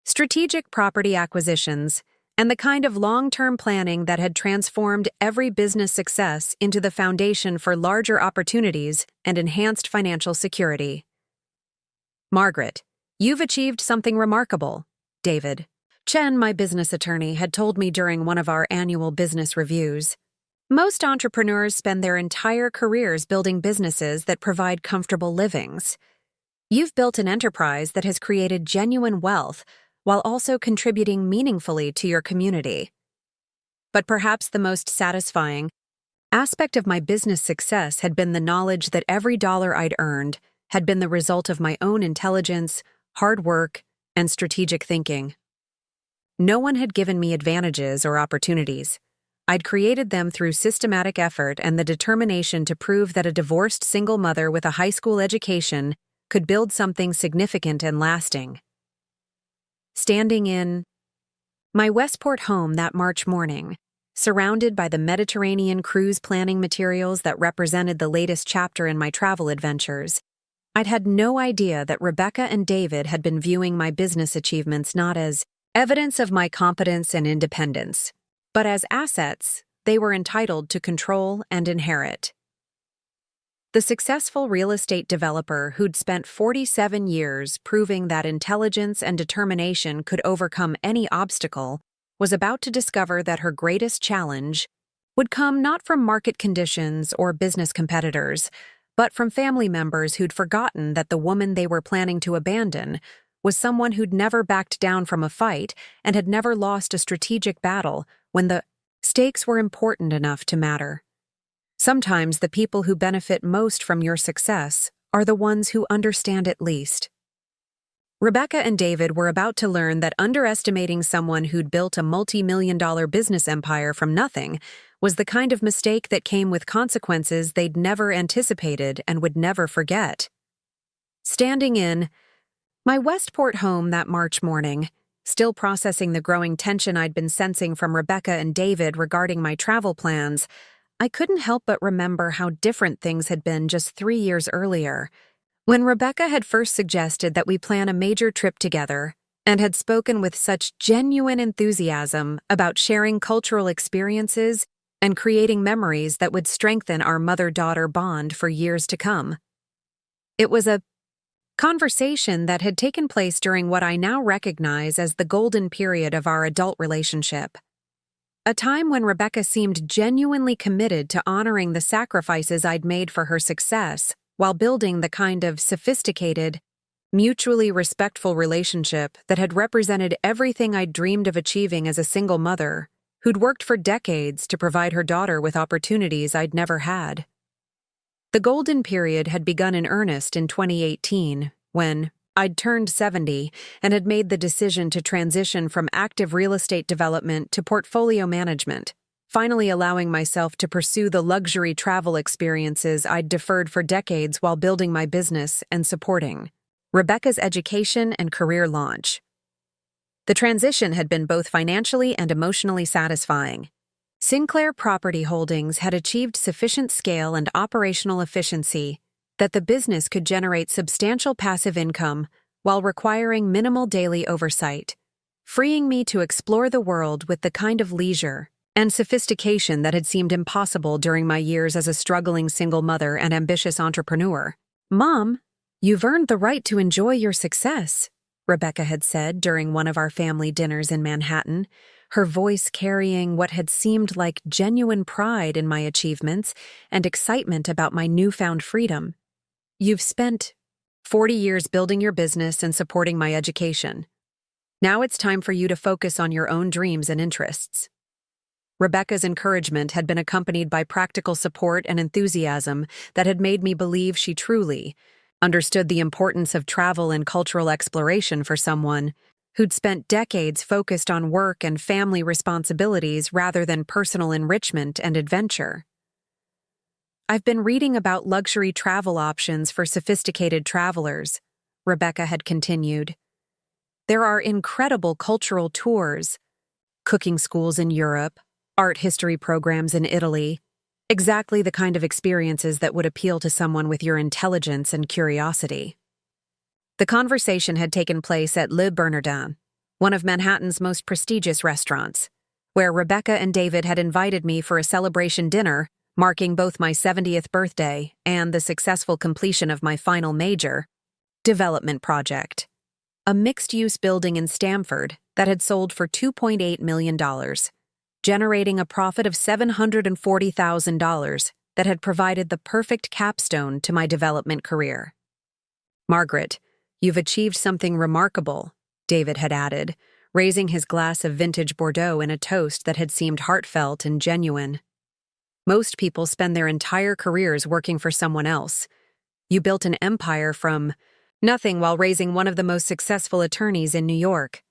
strategic property acquisitions, and the kind of long-term planning that had transformed every business success into the foundation for larger opportunities and enhanced financial security. Margaret, you've achieved something remarkable. David Chen, my business attorney, had told me during one of our annual business reviews. Most entrepreneurs spend their entire careers building businesses that provide comfortable livings. You've built an enterprise that has created genuine wealth while also contributing meaningfully to your community. But perhaps the most satisfying aspect of my business success had been the knowledge that every dollar I'd earned had been the result of my own intelligence, hard work, and strategic thinking. No one had given me advantages or opportunities. I'd created them through systematic effort and the determination to prove that a divorced single mother with a high school education could build something significant and lasting. Standing in my Westport home that March morning, surrounded by the Mediterranean cruise planning materials that represented the latest chapter in my travel adventures, I'd had no idea that Rebecca and David had been viewing my business achievements not as evidence of my competence and independence, but as assets they were entitled to control and inherit. The successful real estate developer who'd spent 47 years proving that intelligence and determination could overcome any obstacle was about to discover that her greatest challenge would come not from market conditions or business competitors, but from family members who'd forgotten that the woman they were planning to abandon was someone who'd never backed down from a fight and had never lost a strategic battle when the stakes were important enough to matter. Sometimes the people who benefit most from your success are the ones who understand it least. Rebecca and David were about to learn that underestimating someone who'd built a multi-million-dollar business empire from nothing was the kind of mistake that came with consequences they'd never anticipated and would never forget. Standing in my Westport home that March morning, still processing the growing tension I'd been sensing from Rebecca and David regarding my travel plans, I couldn't help but remember how different things had been just 3 years earlier, when Rebecca had first suggested that we plan a major trip together and had spoken with such genuine enthusiasm about sharing cultural experiences and creating memories that would strengthen our mother-daughter bond for years to come. It was a conversation that had taken place during what I now recognize as the golden period of our adult relationship. A time when Rebecca seemed genuinely committed to honoring the sacrifices I'd made for her success while building the kind of sophisticated, mutually respectful relationship that had represented everything I'd dreamed of achieving as a single mother who'd worked for decades to provide her daughter with opportunities I'd never had. The golden period had begun in earnest in 2018 when I'd turned 70 and had made the decision to transition from active real estate development to portfolio management, finally allowing myself to pursue the luxury travel experiences I'd deferred for decades while building my business and supporting Rebecca's education and career launch. The transition had been both financially and emotionally satisfying. Sinclair Property Holdings had achieved sufficient scale and operational efficiency that the business could generate substantial passive income while requiring minimal daily oversight, freeing me to explore the world with the kind of leisure and sophistication that had seemed impossible during my years as a struggling single mother and ambitious entrepreneur. "Mom, you've earned the right to enjoy your success," Rebecca had said during one of our family dinners in Manhattan, her voice carrying what had seemed like genuine pride in my achievements and excitement about my newfound freedom. "You've spent 40 years building your business and supporting my education. Now it's time for you to focus on your own dreams and interests." Rebecca's encouragement had been accompanied by practical support and enthusiasm that had made me believe she truly understood the importance of travel and cultural exploration for someone who'd spent decades focused on work and family responsibilities rather than personal enrichment and adventure. "I've been reading about luxury travel options for sophisticated travelers," Rebecca had continued. "There are incredible cultural tours, cooking schools in Europe, art history programs in Italy, exactly the kind of experiences that would appeal to someone with your intelligence and curiosity." The conversation had taken place at Le Bernardin, one of Manhattan's most prestigious restaurants, where Rebecca and David had invited me for a celebration dinner marking both my 70th birthday and the successful completion of my final major development project, a mixed-use building in Stamford that had sold for $2.8 million, generating a profit of $740,000 that had provided the perfect capstone to my development career. "Margaret, you've achieved something remarkable," David had added, raising his glass of vintage Bordeaux in a toast that had seemed heartfelt and genuine. Most people spend their entire careers working for someone else. You built an empire from nothing while raising one of the most successful attorneys in New York.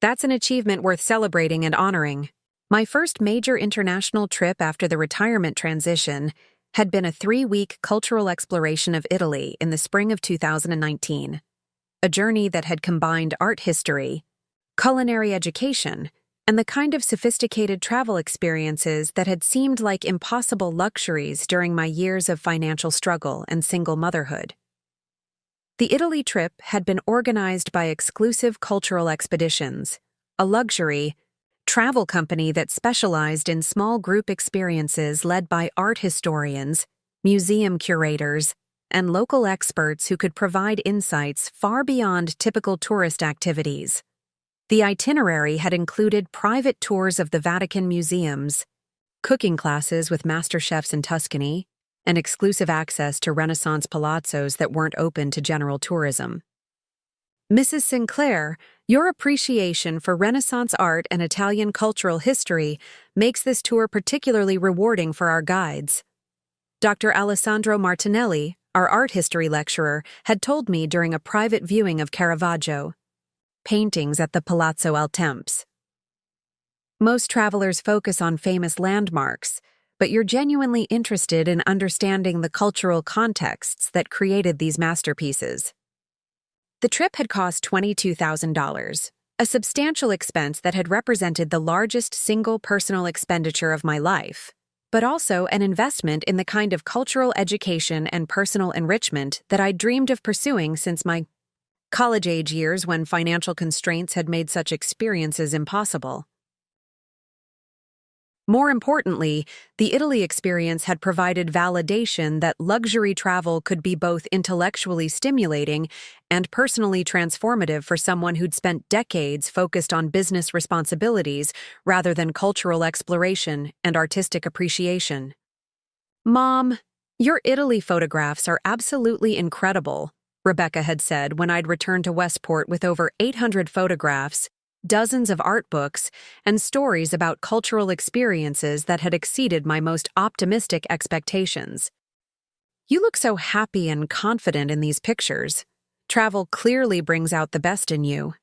That's an achievement worth celebrating and honoring. My first major international trip after the retirement transition had been a 3-week cultural exploration of Italy in the spring of 2019. A journey that had combined art history, culinary education, and the kind of sophisticated travel experiences that had seemed like impossible luxuries during my years of financial struggle and single motherhood. The Italy trip had been organized by Exclusive Cultural Expeditions, a luxury travel company that specialized in small group experiences led by art historians, museum curators, and local experts who could provide insights far beyond typical tourist activities. The itinerary had included private tours of the Vatican museums, cooking classes with master chefs in Tuscany, and exclusive access to Renaissance palazzos that weren't open to general tourism. Mrs. Sinclair, your appreciation for Renaissance art and Italian cultural history makes this tour particularly rewarding for our guides. Dr. Alessandro Martinelli, our art history lecturer, had told me during a private viewing of Caravaggio paintings at the Palazzo al Temps. Most travelers focus on famous landmarks, but you're genuinely interested in understanding the cultural contexts that created these masterpieces. The trip had cost $22,000, a substantial expense that had represented the largest single personal expenditure of my life, but also an investment in the kind of cultural education and personal enrichment that I'd dreamed of pursuing since my college-age years when financial constraints had made such experiences impossible. More importantly, the Italy experience had provided validation that luxury travel could be both intellectually stimulating and personally transformative for someone who'd spent decades focused on business responsibilities rather than cultural exploration and artistic appreciation. "Mom, your Italy photographs are absolutely incredible," Rebecca had said when I'd returned to Westport with over 800 photographs, dozens of art books, and stories about cultural experiences that had exceeded my most optimistic expectations. "You look so happy and confident in these pictures. Travel clearly brings out the best in you."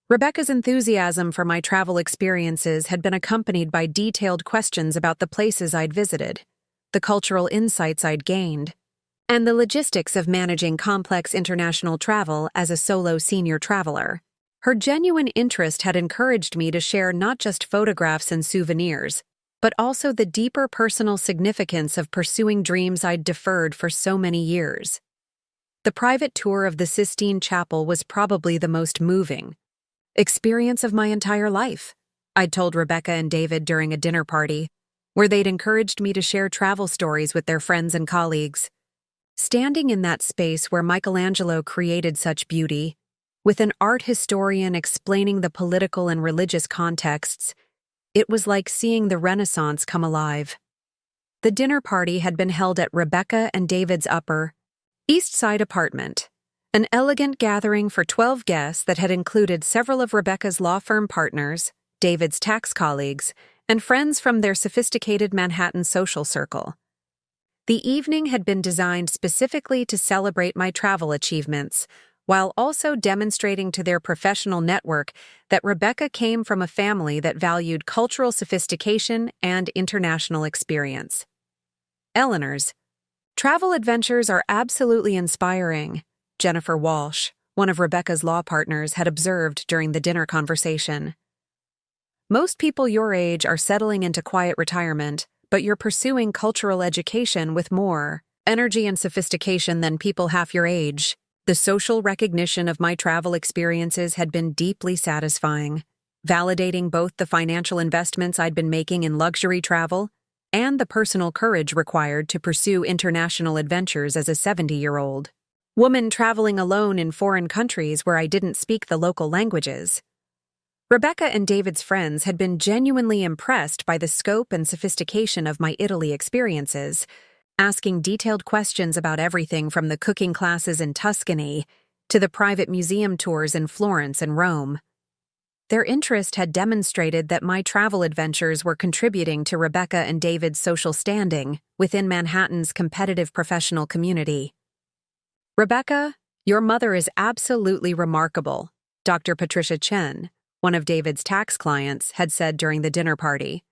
Rebecca's enthusiasm for my travel experiences had been accompanied by detailed questions about the places I'd visited, the cultural insights I'd gained, and the logistics of managing complex international travel as a solo senior traveler. Her genuine interest had encouraged me to share not just photographs and souvenirs, but also the deeper personal significance of pursuing dreams I'd deferred for so many years. The private tour of the Sistine Chapel was probably the most moving experience of my entire life, I'd told Rebecca and David during a dinner party, where they'd encouraged me to share travel stories with their friends and colleagues. Standing in that space where Michelangelo created such beauty, with an art historian explaining the political and religious contexts, it was like seeing the Renaissance come alive. The dinner party had been held at Rebecca and David's Upper East Side apartment, an elegant gathering for 12 guests that had included several of Rebecca's law firm partners, David's tax colleagues, and friends from their sophisticated Manhattan social circle. The evening had been designed specifically to celebrate my travel achievements, while also demonstrating to their professional network that Rebecca came from a family that valued cultural sophistication and international experience. Eleanor's travel adventures are absolutely inspiring, Jennifer Walsh, one of Rebecca's law partners, had observed during the dinner conversation. "Most people your age are settling into quiet retirement, but you're pursuing cultural education with more energy and sophistication than people half your age." The social recognition of my travel experiences had been deeply satisfying, validating both the financial investments I'd been making in luxury travel and the personal courage required to pursue international adventures as a 70-year-old woman traveling alone in foreign countries where I didn't speak the local languages. Rebecca and David's friends had been genuinely impressed by the scope and sophistication of my Italy experiences, asking detailed questions about everything from the cooking classes in Tuscany to the private museum tours in Florence and Rome. Their interest had demonstrated that my travel adventures were contributing to Rebecca and David's social standing within Manhattan's competitive professional community. "Rebecca, your mother is absolutely remarkable," Dr. Patricia Chen, one of David's tax clients, had said during the dinner party.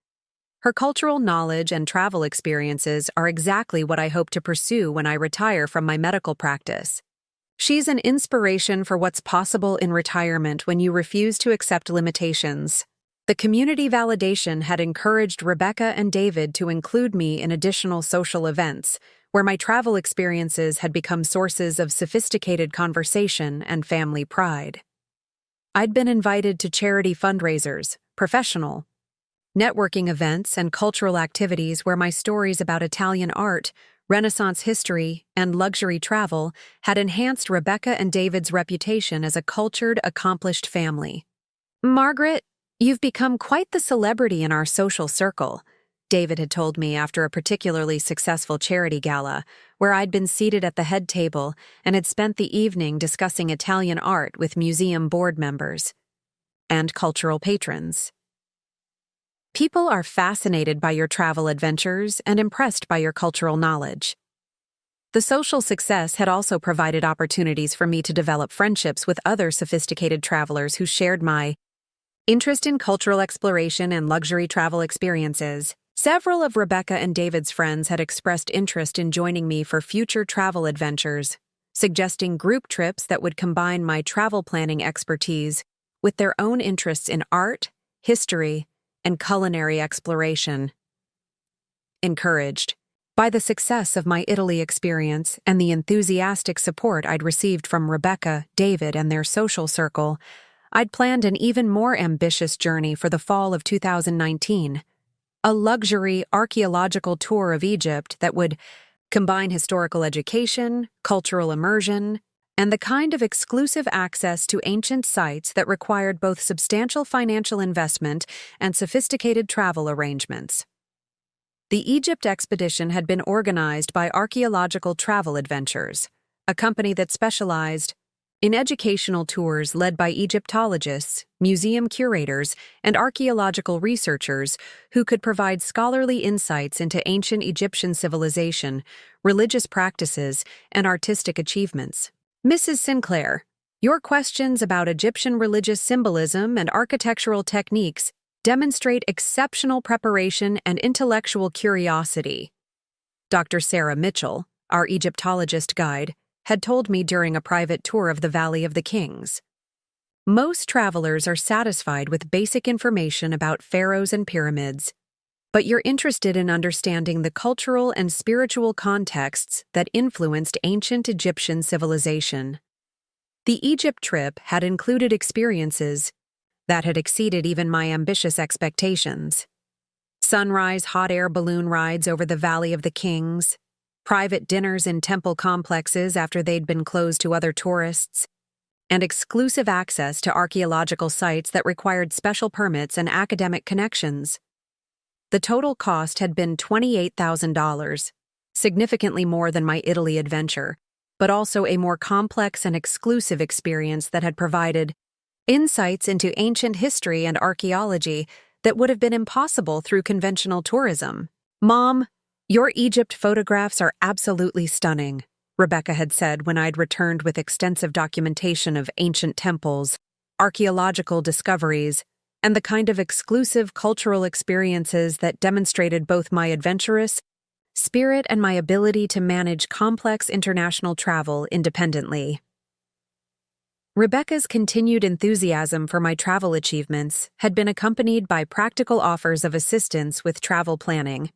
"Her cultural knowledge and travel experiences are exactly what I hope to pursue when I retire from my medical practice. She's an inspiration for what's possible in retirement when you refuse to accept limitations." The community validation had encouraged Rebecca and David to include me in additional social events, where my travel experiences had become sources of sophisticated conversation and family pride. I'd been invited to charity fundraisers, professional networking events, and cultural activities where my stories about Italian art, Renaissance history, and luxury travel had enhanced Rebecca and David's reputation as a cultured, accomplished family. "Margaret, you've become quite the celebrity in our social circle," David had told me after a particularly successful charity gala, where I'd been seated at the head table and had spent the evening discussing Italian art with museum board members and cultural patrons. "People are fascinated by your travel adventures and impressed by your cultural knowledge." The social success had also provided opportunities for me to develop friendships with other sophisticated travelers who shared my interest in cultural exploration and luxury travel experiences. Several of Rebecca and David's friends had expressed interest in joining me for future travel adventures, suggesting group trips that would combine my travel planning expertise with their own interests in art, history, and culinary exploration. Encouraged by the success of my Italy experience and the enthusiastic support I'd received from Rebecca, David, and their social circle, I'd planned an even more ambitious journey for the fall of 2019, a luxury archaeological tour of Egypt that would combine historical education, cultural immersion, and the kind of exclusive access to ancient sites that required both substantial financial investment and sophisticated travel arrangements. The Egypt expedition had been organized by Archaeological Travel Adventures, a company that specialized in educational tours led by Egyptologists, museum curators, and archaeological researchers who could provide scholarly insights into ancient Egyptian civilization, religious practices, and artistic achievements. "Mrs. Sinclair, your questions about Egyptian religious symbolism and architectural techniques demonstrate exceptional preparation and intellectual curiosity," Dr. Sarah Mitchell, our Egyptologist guide, had told me during a private tour of the Valley of the Kings. "Most travelers are satisfied with basic information about pharaohs and pyramids, but you're interested in understanding the cultural and spiritual contexts that influenced ancient Egyptian civilization." The Egypt trip had included experiences that had exceeded even my ambitious expectations. Sunrise hot air balloon rides over the Valley of the Kings, private dinners in temple complexes after they'd been closed to other tourists, and exclusive access to archaeological sites that required special permits and academic connections. The total cost had been $28,000, significantly more than my Italy adventure, but also a more complex and exclusive experience that had provided insights into ancient history and archaeology that would have been impossible through conventional tourism. "Mom, your Egypt photographs are absolutely stunning," Rebecca had said when I'd returned with extensive documentation of ancient temples, archaeological discoveries, and the kind of exclusive cultural experiences that demonstrated both my adventurous spirit and my ability to manage complex international travel independently. Rebecca's continued enthusiasm for my travel achievements had been accompanied by practical offers of assistance with travel planning,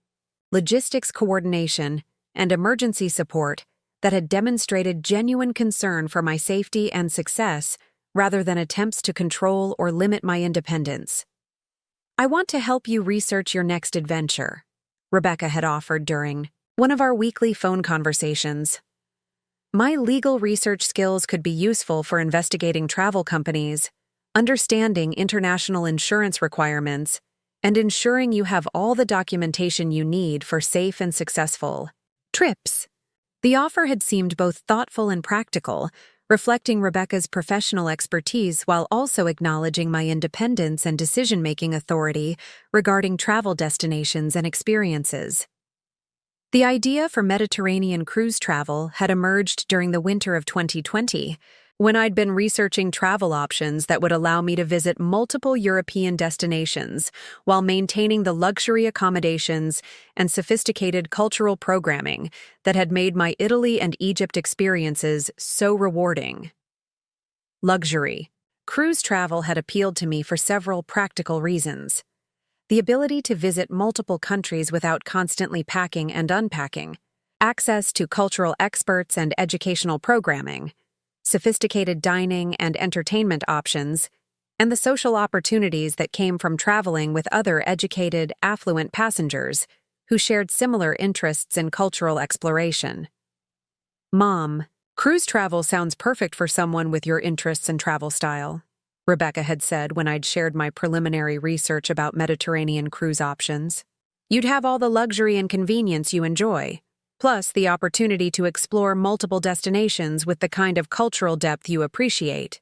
logistics coordination, and emergency support that had demonstrated genuine concern for my safety and success rather than attempts to control or limit my independence. "I want to help you research your next adventure," Rebecca had offered during one of our weekly phone conversations. "My legal research skills could be useful for investigating travel companies, understanding international insurance requirements, and ensuring you have all the documentation you need for safe and successful trips." The offer had seemed both thoughtful and practical, reflecting Rebecca's professional expertise while also acknowledging my independence and decision-making authority regarding travel destinations and experiences. The idea for Mediterranean cruise travel had emerged during the winter of 2020, when I'd been researching travel options that would allow me to visit multiple European destinations while maintaining the luxury accommodations and sophisticated cultural programming that had made my Italy and Egypt experiences so rewarding. Luxury. Cruise travel had appealed to me for several practical reasons. The ability to visit multiple countries without constantly packing and unpacking, access to cultural experts and educational programming, sophisticated dining and entertainment options, and the social opportunities that came from traveling with other educated, affluent passengers who shared similar interests in cultural exploration. Mom, cruise travel sounds perfect for someone with your interests and travel style, Rebecca had said when I'd shared my preliminary research about Mediterranean cruise options. You'd have all the luxury and convenience you enjoy, plus the opportunity to explore multiple destinations with the kind of cultural depth you appreciate.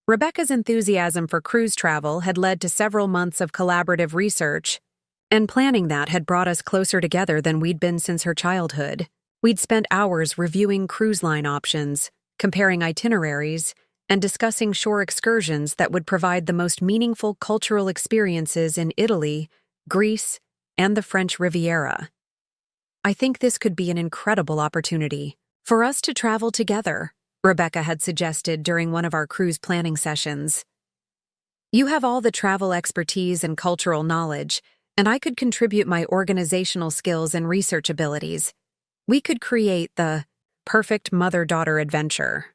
Rebecca's enthusiasm for cruise travel had led to several months of collaborative research, and planning that had brought us closer together than we'd been since her childhood. We'd spent hours reviewing cruise line options, comparing itineraries, and discussing shore excursions that would provide the most meaningful cultural experiences in Italy, Greece, and the French Riviera. I think this could be an incredible opportunity for us to travel together, Rebecca had suggested during one of our cruise planning sessions. You have all the travel expertise and cultural knowledge, and I could contribute my organizational skills and research abilities. We could create the perfect mother-daughter adventure.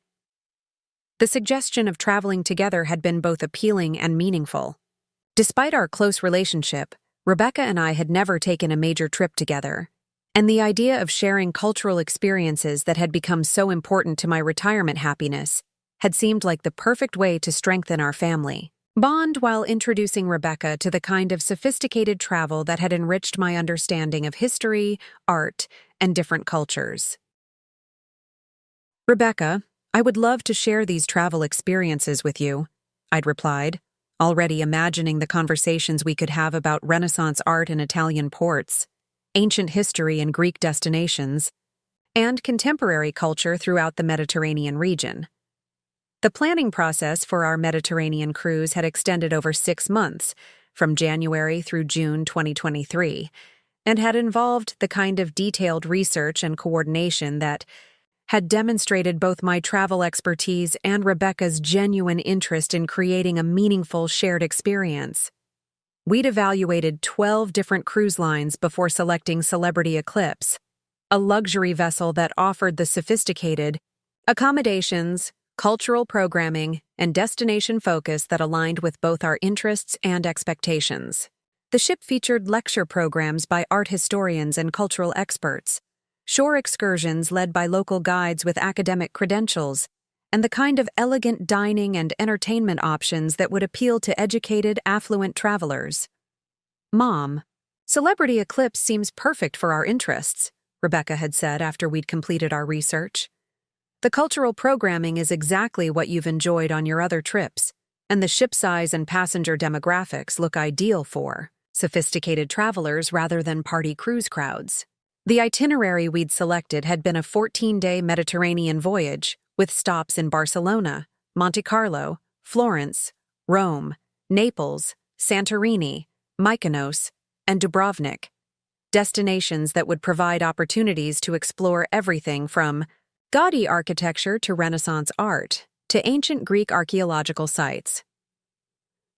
The suggestion of traveling together had been both appealing and meaningful. Despite our close relationship, Rebecca and I had never taken a major trip together, and the idea of sharing cultural experiences that had become so important to my retirement happiness had seemed like the perfect way to strengthen our family bond while introducing Rebecca to the kind of sophisticated travel that had enriched my understanding of history, art, and different cultures. Rebecca, I would love to share these travel experiences with you, I'd replied, already imagining the conversations we could have about Renaissance art in Italian ports, ancient history in Greek destinations, and contemporary culture throughout the Mediterranean region. The planning process for our Mediterranean cruise had extended over 6 months, from January through June 2023, and had involved the kind of detailed research and coordination that had demonstrated both my travel expertise and Rebecca's genuine interest in creating a meaningful shared experience. We'd evaluated 12 different cruise lines before selecting Celebrity Eclipse, a luxury vessel that offered the sophisticated accommodations, cultural programming, and destination focus that aligned with both our interests and expectations. The ship featured lecture programs by art historians and cultural experts, shore excursions led by local guides with academic credentials, and the kind of elegant dining and entertainment options that would appeal to educated, affluent travelers. Mom, Celebrity Eclipse seems perfect for our interests, Rebecca had said after we'd completed our research. The cultural programming is exactly what you've enjoyed on your other trips, and the ship size and passenger demographics look ideal for sophisticated travelers rather than party cruise crowds. The itinerary we'd selected had been a 14-day Mediterranean voyage, with stops in Barcelona, Monte Carlo, Florence, Rome, Naples, Santorini, Mykonos, and Dubrovnik, destinations that would provide opportunities to explore everything from gaudy architecture to Renaissance art to ancient Greek archaeological sites.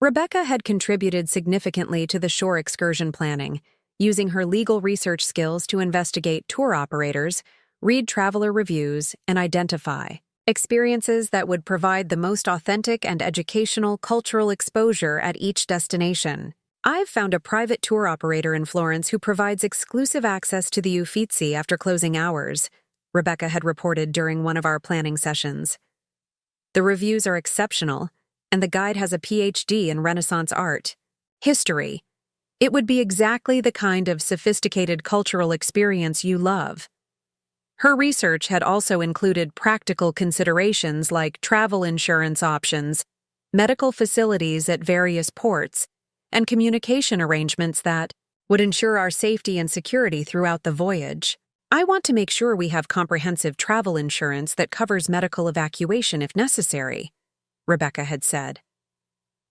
Rebecca had contributed significantly to the shore excursion planning, using her legal research skills to investigate tour operators, read traveler reviews, and identify experiences that would provide the most authentic and educational cultural exposure at each destination. I've found a private tour operator in Florence who provides exclusive access to the Uffizi after closing hours, Rebecca had reported during one of our planning sessions. The reviews are exceptional, and the guide has a PhD in Renaissance art. History. It would be exactly the kind of sophisticated cultural experience you love. Her research had also included practical considerations like travel insurance options, medical facilities at various ports, and communication arrangements that would ensure our safety and security throughout the voyage. I want to make sure we have comprehensive travel insurance that covers medical evacuation if necessary, Rebecca had said.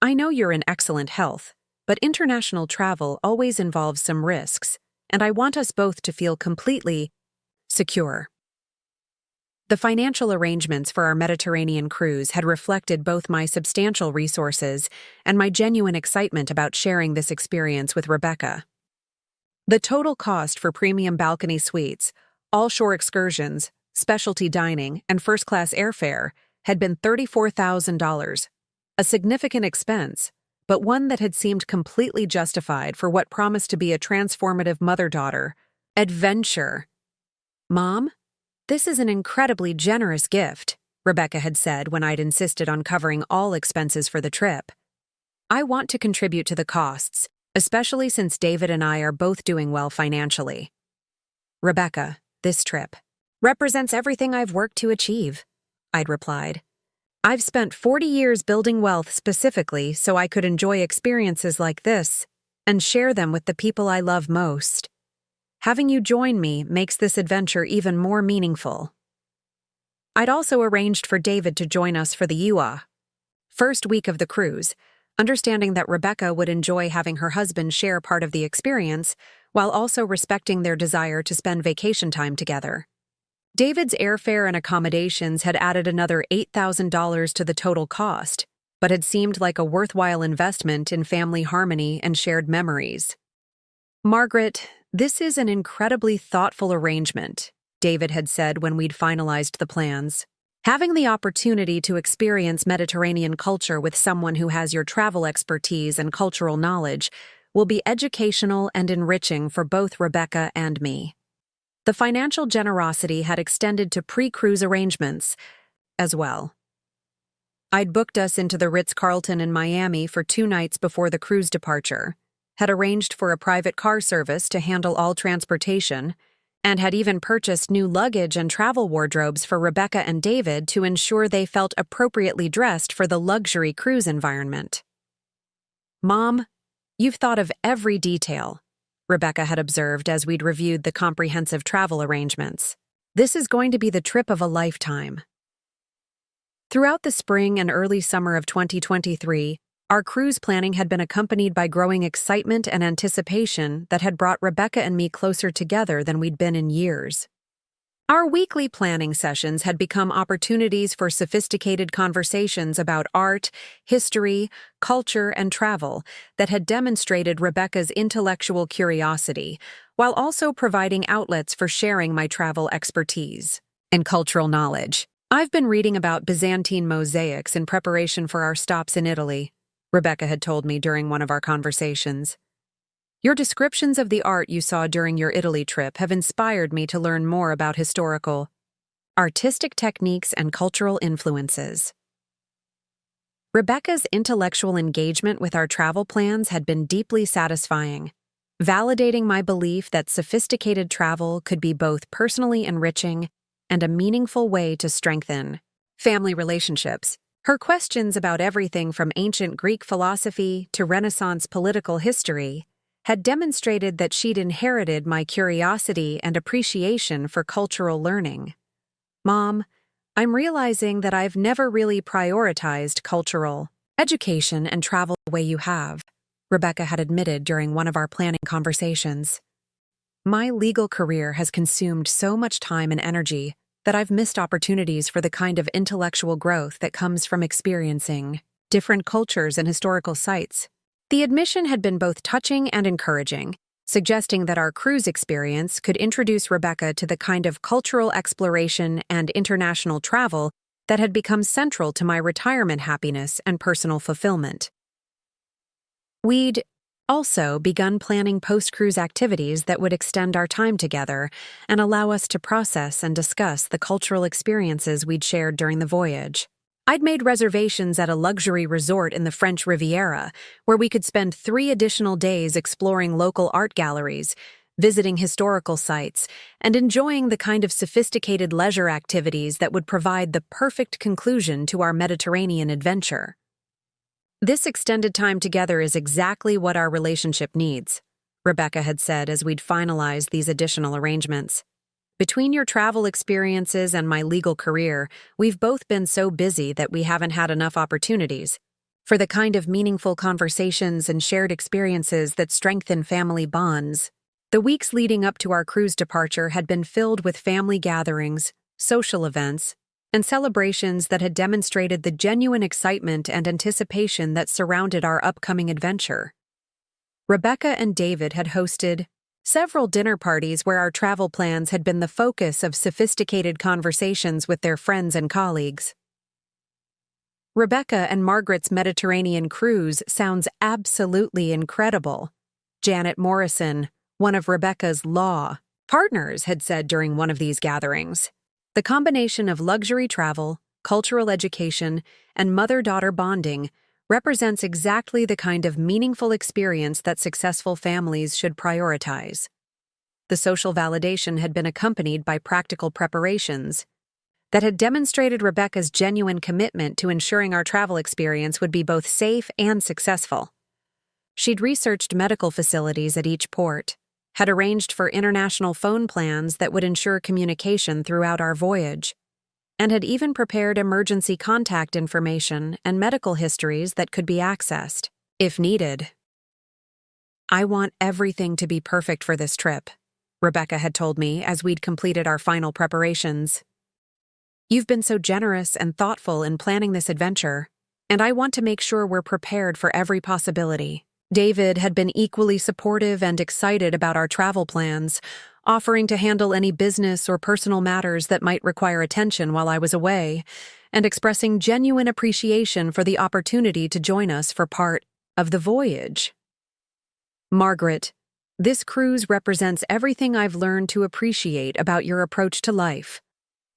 I know you're in excellent health, but international travel always involves some risks, and I want us both to feel completely secure. The financial arrangements for our Mediterranean cruise had reflected both my substantial resources and my genuine excitement about sharing this experience with Rebecca. The total cost for premium balcony suites, all-shore excursions, specialty dining, and first-class airfare had been $34,000, a significant expense, but one that had seemed completely justified for what promised to be a transformative mother-daughter adventure. Mom, this is an incredibly generous gift, Rebecca had said when I'd insisted on covering all expenses for the trip. I want to contribute to the costs, especially since David and I are both doing well financially. Rebecca, this trip represents everything I've worked to achieve, I'd replied. I've spent 40 years building wealth specifically so I could enjoy experiences like this and share them with the people I love most. Having you join me makes this adventure even more meaningful. I'd also arranged for David to join us for the first week of the cruise, understanding that Rebecca would enjoy having her husband share part of the experience while also respecting their desire to spend vacation time together. David's airfare and accommodations had added another $8,000 to the total cost, but had seemed like a worthwhile investment in family harmony and shared memories. Margaret, this is an incredibly thoughtful arrangement, David had said when we'd finalized the plans. Having the opportunity to experience Mediterranean culture with someone who has your travel expertise and cultural knowledge will be educational and enriching for both Rebecca and me. The financial generosity had extended to pre-cruise arrangements as well. I'd booked us into the Ritz-Carlton in Miami for 2 nights before the cruise departure, had arranged for a private car service to handle all transportation, and had even purchased new luggage and travel wardrobes for Rebecca and David to ensure they felt appropriately dressed for the luxury cruise environment. Mom, you've thought of every detail, Rebecca had observed as we'd reviewed the comprehensive travel arrangements. This is going to be the trip of a lifetime. Throughout the spring and early summer of 2023, our cruise planning had been accompanied by growing excitement and anticipation that had brought Rebecca and me closer together than we'd been in years. Our weekly planning sessions had become opportunities for sophisticated conversations about art, history, culture, and travel that had demonstrated Rebecca's intellectual curiosity, while also providing outlets for sharing my travel expertise and cultural knowledge. I've been reading about Byzantine mosaics in preparation for our stops in Italy, Rebecca had told me during one of our conversations. Your descriptions of the art you saw during your Italy trip have inspired me to learn more about historical, artistic techniques and cultural influences. Rebecca's intellectual engagement with our travel plans had been deeply satisfying, validating my belief that sophisticated travel could be both personally enriching and a meaningful way to strengthen family relationships. Her questions about everything from ancient Greek philosophy to Renaissance political history had demonstrated that she'd inherited my curiosity and appreciation for cultural learning. Mom, I'm realizing that I've never really prioritized cultural education and travel the way you have, Rebecca had admitted during one of our planning conversations. My legal career has consumed so much time and energy that I've missed opportunities for the kind of intellectual growth that comes from experiencing different cultures and historical sites. The admission had been both touching and encouraging, suggesting that our cruise experience could introduce Rebecca to the kind of cultural exploration and international travel that had become central to my retirement happiness and personal fulfillment. We'd also begun planning post-cruise activities that would extend our time together and allow us to process and discuss the cultural experiences we'd shared during the voyage. I'd made reservations at a luxury resort in the French Riviera, where we could spend 3 additional days exploring local art galleries, visiting historical sites, and enjoying the kind of sophisticated leisure activities that would provide the perfect conclusion to our Mediterranean adventure. "This extended time together is exactly what our relationship needs," Rebecca had said as we'd finalized these additional arrangements. "Between your travel experiences and my legal career, we've both been so busy that we haven't had enough opportunities for the kind of meaningful conversations and shared experiences that strengthen family bonds." The weeks leading up to our cruise departure had been filled with family gatherings, social events, and celebrations that had demonstrated the genuine excitement and anticipation that surrounded our upcoming adventure. Rebecca and David had hosted several dinner parties where our travel plans had been the focus of sophisticated conversations with their friends and colleagues. "Rebecca and Margaret's Mediterranean cruise sounds absolutely incredible," Janet Morrison, one of Rebecca's law partners, had said during one of these gatherings. "The combination of luxury travel, cultural education, and mother-daughter bonding represents exactly the kind of meaningful experience that successful families should prioritize." The social validation had been accompanied by practical preparations that had demonstrated Rebecca's genuine commitment to ensuring our travel experience would be both safe and successful. She'd researched medical facilities at each port, had arranged for international phone plans that would ensure communication throughout our voyage, and had even prepared emergency contact information and medical histories that could be accessed, if needed. "I want everything to be perfect for this trip," Rebecca had told me as we'd completed our final preparations. "You've been so generous and thoughtful in planning this adventure, and I want to make sure we're prepared for every possibility." David had been equally supportive and excited about our travel plans, offering to handle any business or personal matters that might require attention while I was away, and expressing genuine appreciation for the opportunity to join us for part of the voyage. "Margaret, this cruise represents everything I've learned to appreciate about your approach to life,"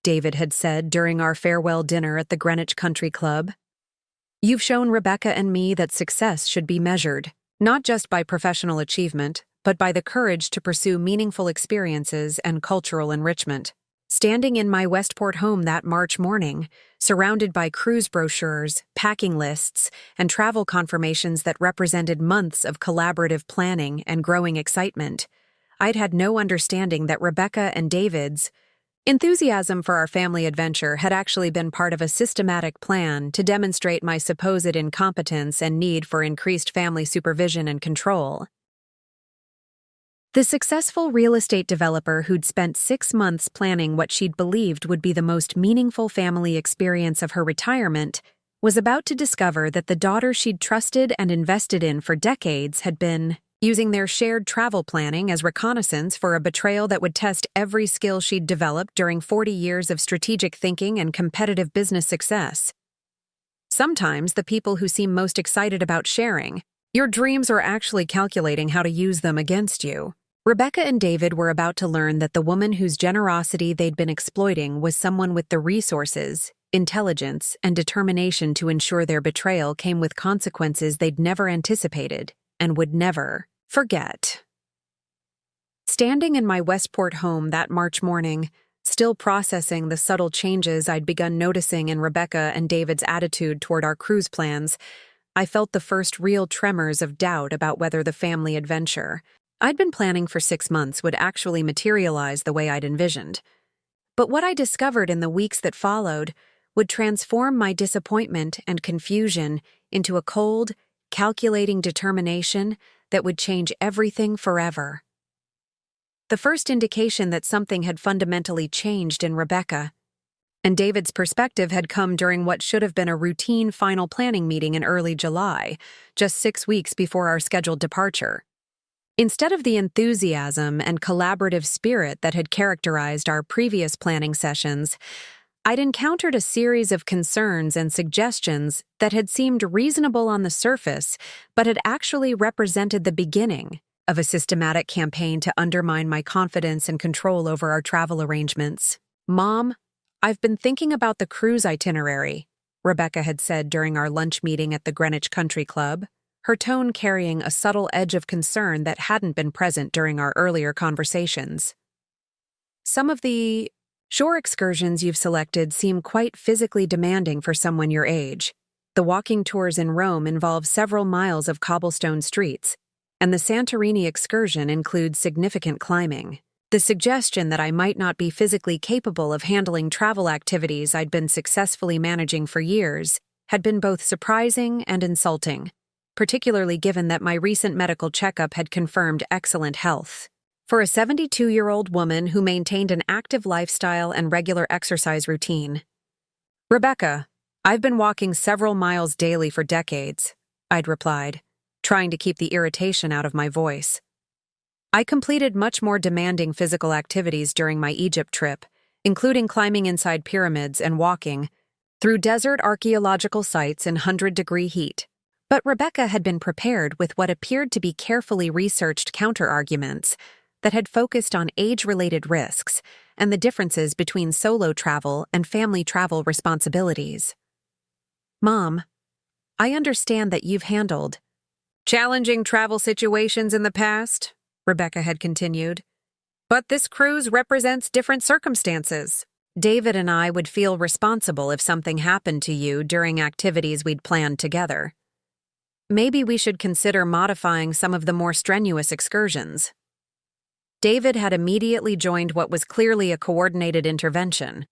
David had said during our farewell dinner at the Greenwich Country Club. "You've shown Rebecca and me that success should be measured, not just by professional achievement, but by the courage to pursue meaningful experiences and cultural enrichment." Standing in my Westport home that March morning, surrounded by cruise brochures, packing lists, and travel confirmations that represented months of collaborative planning and growing excitement, I'd had no understanding that Rebecca and David's enthusiasm for our family adventure had actually been part of a systematic plan to demonstrate my supposed incompetence and need for increased family supervision and control. The successful real estate developer who'd spent 6 months planning what she'd believed would be the most meaningful family experience of her retirement was about to discover that the daughter she'd trusted and invested in for decades had been using their shared travel planning as reconnaissance for a betrayal that would test every skill she'd developed during 40 years of strategic thinking and competitive business success. Sometimes the people who seem most excited about sharing your dreams are actually calculating how to use them against you. Rebecca and David were about to learn that the woman whose generosity they'd been exploiting was someone with the resources, intelligence, and determination to ensure their betrayal came with consequences they'd never anticipated and would never forget. Standing in my Westport home that March morning, still processing the subtle changes I'd begun noticing in Rebecca and David's attitude toward our cruise plans, I felt the first real tremors of doubt about whether the family adventure I'd been planning for 6 months would actually materialize the way I'd envisioned. But what I discovered in the weeks that followed would transform my disappointment and confusion into a cold, calculating determination that would change everything forever. The first indication that something had fundamentally changed in Rebecca and David's perspective had come during what should have been a routine final planning meeting in early July, just 6 weeks before our scheduled departure. Instead of the enthusiasm and collaborative spirit that had characterized our previous planning sessions, I'd encountered a series of concerns and suggestions that had seemed reasonable on the surface, but had actually represented the beginning of a systematic campaign to undermine my confidence and control over our travel arrangements. "Mom, I've been thinking about the cruise itinerary," Rebecca had said during our lunch meeting at the Greenwich Country Club. her tone carrying a subtle edge of concern that hadn't been present during our earlier conversations. Some of the shore excursions you've selected seem quite physically demanding for someone your age. The walking tours in Rome involve several miles of cobblestone streets, and the Santorini excursion includes significant climbing. The suggestion that I might not be physically capable of handling travel activities I'd been successfully managing for years had been both surprising and insulting, particularly given that my recent medical checkup had confirmed excellent health. For a 72-year-old woman who maintained an active lifestyle and regular exercise routine. "Rebecca, I've been walking several miles daily for decades," I'd replied, trying to keep the irritation out of my voice. I completed much more demanding physical activities during my Egypt trip, including climbing inside pyramids and walking through desert archaeological sites in 100-degree heat. But Rebecca had been prepared with what appeared to be carefully researched counterarguments that had focused on age-related risks and the differences between solo travel and family travel responsibilities. "Mom, I understand that you've handled challenging travel situations in the past," Rebecca had continued. "But this cruise represents different circumstances. David and I would feel responsible if something happened to you during activities we'd planned together. Maybe we should consider modifying some of the more strenuous excursions." David had immediately joined what was clearly a coordinated intervention,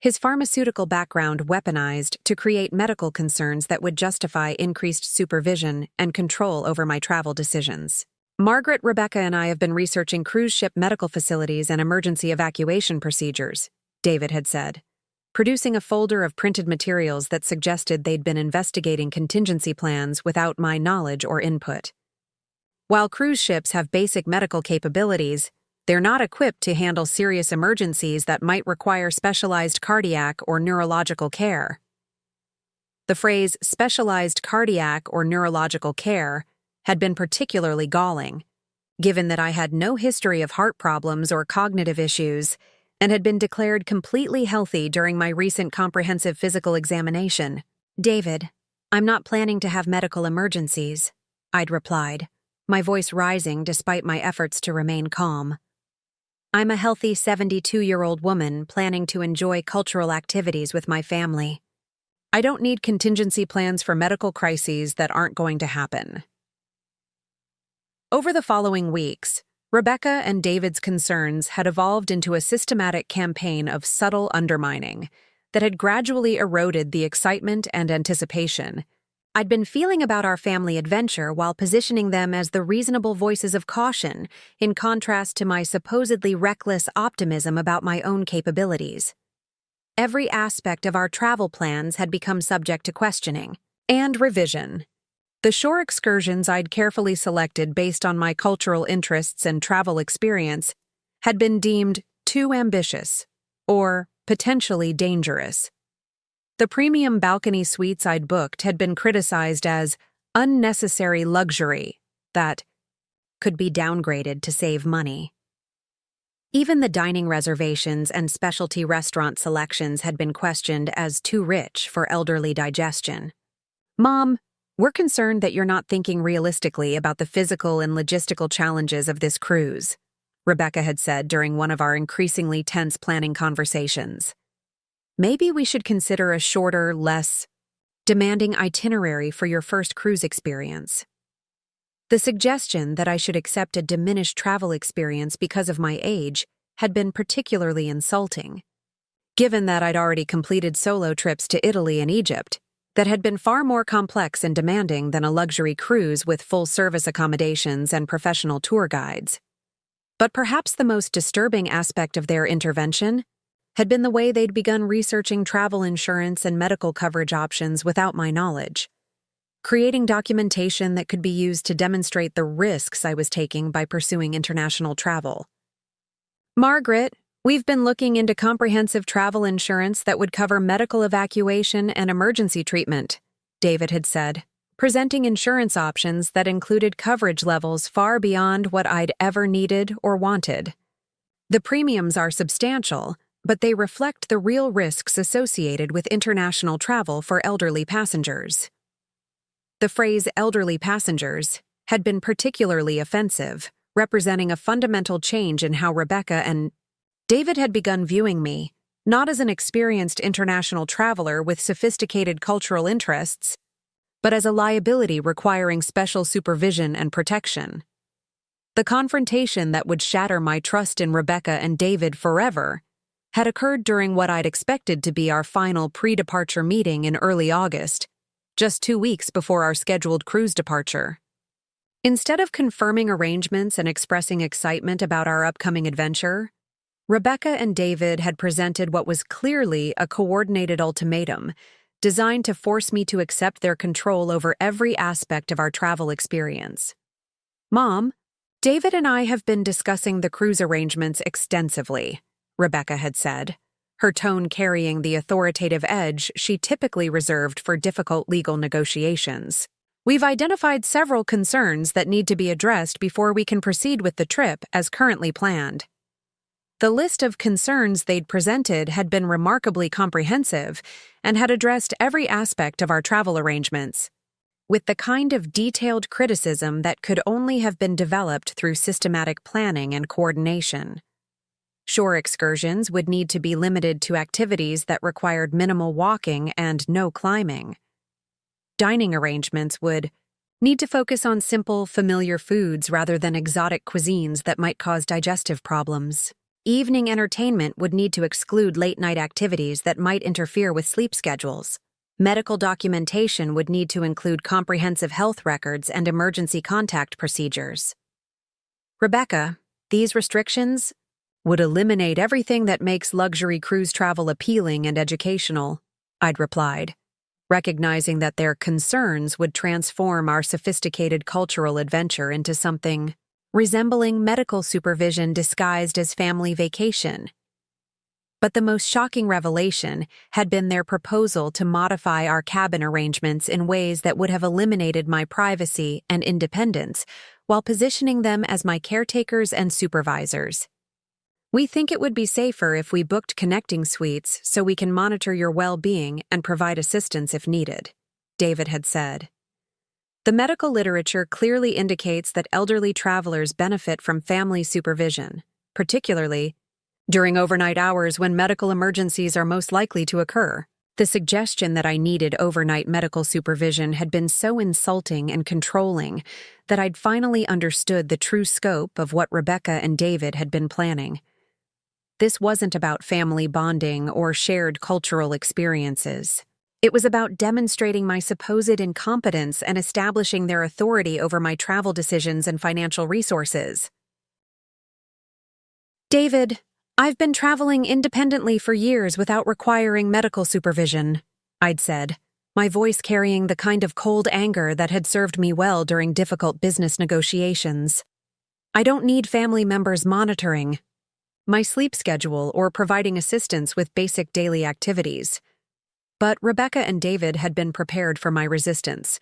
his pharmaceutical background weaponized to create medical concerns that would justify increased supervision and control over my travel decisions. "Margaret, Rebecca, and I have been researching cruise ship medical facilities and emergency evacuation procedures," David had said, producing a folder of printed materials that suggested they'd been investigating contingency plans without my knowledge or input. While cruise ships have basic medical capabilities, they're not equipped to handle serious emergencies that might require specialized cardiac or neurological care. The phrase specialized cardiac or neurological care had been particularly galling, given that I had no history of heart problems or cognitive issues and had been declared completely healthy during my recent comprehensive physical examination. "David, I'm not planning to have medical emergencies," I'd replied, my voice rising despite my efforts to remain calm. "I'm a healthy 72-year-old woman planning to enjoy cultural activities with my family. I don't need contingency plans for medical crises that aren't going to happen." Over the following weeks, Rebecca and David's concerns had evolved into a systematic campaign of subtle undermining that had gradually eroded the excitement and anticipation I'd been feeling about our family adventure while positioning them as the reasonable voices of caution, in contrast to my supposedly reckless optimism about my own capabilities. Every aspect of our travel plans had become subject to questioning and revision. The shore excursions I'd carefully selected based on my cultural interests and travel experience had been deemed too ambitious or potentially dangerous. The premium balcony suites I'd booked had been criticized as unnecessary luxury that could be downgraded to save money. Even the dining reservations and specialty restaurant selections had been questioned as too rich for elderly digestion. "Mom, we're concerned that you're not thinking realistically about the physical and logistical challenges of this cruise," Rebecca had said during one of our increasingly tense planning conversations. "Maybe we should consider a shorter, less demanding itinerary for your first cruise experience." The suggestion that I should accept a diminished travel experience because of my age had been particularly insulting, given that I'd already completed solo trips to Italy and Egypt that had been far more complex and demanding than a luxury cruise with full-service accommodations and professional tour guides. But perhaps the most disturbing aspect of their intervention had been the way they'd begun researching travel insurance and medical coverage options without my knowledge, creating documentation that could be used to demonstrate the risks I was taking by pursuing international travel. "Margaret, we've been looking into comprehensive travel insurance that would cover medical evacuation and emergency treatment," David had said, presenting insurance options that included coverage levels far beyond what I'd ever needed or wanted. "The premiums are substantial, but they reflect the real risks associated with international travel for elderly passengers." The phrase elderly passengers had been particularly offensive, representing a fundamental change in how Rebecca and David had begun viewing me, not as an experienced international traveler with sophisticated cultural interests, but as a liability requiring special supervision and protection. The confrontation that would shatter my trust in Rebecca and David forever had occurred during what I'd expected to be our final pre-departure meeting in early August, just 2 weeks before our scheduled cruise departure. Instead of confirming arrangements and expressing excitement about our upcoming adventure, Rebecca and David had presented what was clearly a coordinated ultimatum designed to force me to accept their control over every aspect of our travel experience. "Mom, David and I have been discussing the cruise arrangements extensively," Rebecca had said, her tone carrying the authoritative edge she typically reserved for difficult legal negotiations. "We've identified several concerns that need to be addressed before we can proceed with the trip as currently planned." The list of concerns they'd presented had been remarkably comprehensive and had addressed every aspect of our travel arrangements, with the kind of detailed criticism that could only have been developed through systematic planning and coordination. Shore excursions would need to be limited to activities that required minimal walking and no climbing. Dining arrangements would need to focus on simple, familiar foods rather than exotic cuisines that might cause digestive problems. Evening entertainment would need to exclude late-night activities that might interfere with sleep schedules. Medical documentation would need to include comprehensive health records and emergency contact procedures. "Rebecca, these restrictions would eliminate everything that makes luxury cruise travel appealing and educational," I'd replied, recognizing that their concerns would transform our sophisticated cultural adventure into something resembling medical supervision disguised as family vacation. But the most shocking revelation had been their proposal to modify our cabin arrangements in ways that would have eliminated my privacy and independence while positioning them as my caretakers and supervisors. "We think it would be safer if we booked connecting suites so we can monitor your well-being and provide assistance if needed," David had said. The medical literature clearly indicates that elderly travelers benefit from family supervision, particularly during overnight hours when medical emergencies are most likely to occur. The suggestion that I needed overnight medical supervision had been so insulting and controlling that I'd finally understood the true scope of what Rebecca and David had been planning. This wasn't about family bonding or shared cultural experiences. It was about demonstrating my supposed incompetence and establishing their authority over my travel decisions and financial resources. "David, I've been traveling independently for years without requiring medical supervision," I'd said, my voice carrying the kind of cold anger that had served me well during difficult business negotiations. "I don't need family members monitoring my sleep schedule or providing assistance with basic daily activities." But Rebecca and David had been prepared for my resistance,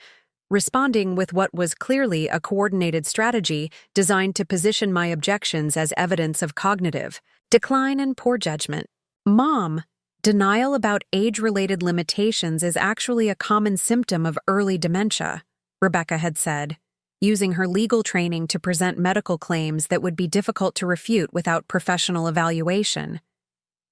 responding with what was clearly a coordinated strategy designed to position my objections as evidence of cognitive decline and poor judgment. "Mom, denial about age-related limitations is actually a common symptom of early dementia," Rebecca had said, using her legal training to present medical claims that would be difficult to refute without professional evaluation.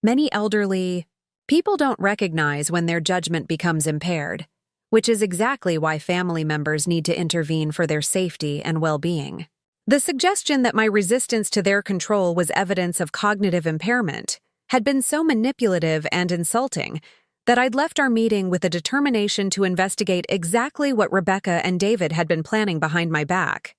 "Many elderly people don't recognize when their judgment becomes impaired, which is exactly why family members need to intervene for their safety and well-being." The suggestion that my resistance to their control was evidence of cognitive impairment had been so manipulative and insulting that I'd left our meeting with a determination to investigate exactly what Rebecca and David had been planning behind my back.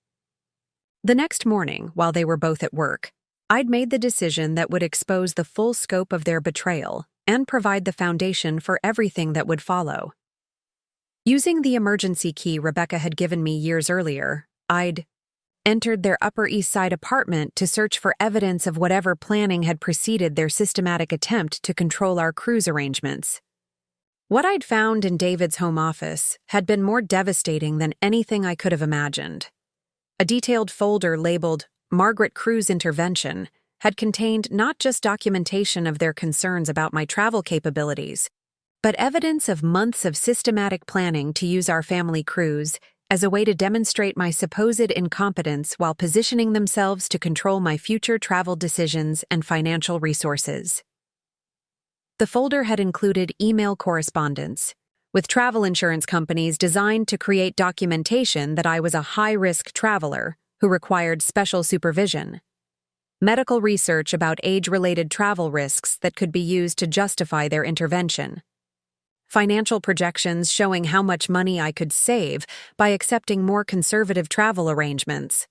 The next morning, while they were both at work, I'd made the decision that would expose the full scope of their betrayal and provide the foundation for everything that would follow. Using the emergency key Rebecca had given me years earlier, I'd entered their Upper East Side apartment to search for evidence of whatever planning had preceded their systematic attempt to control our cruise arrangements. What I'd found in David's home office had been more devastating than anything I could have imagined. A detailed folder labeled Margaret Cruise Intervention had contained not just documentation of their concerns about my travel capabilities, but evidence of months of systematic planning to use our family cruise as a way to demonstrate my supposed incompetence while positioning themselves to control my future travel decisions and financial resources. The folder had included email correspondence with travel insurance companies designed to create documentation that I was a high-risk traveler who required special supervision, medical research about age-related travel risks that could be used to justify their intervention, financial projections showing how much money I could save by accepting more conservative travel arrangements.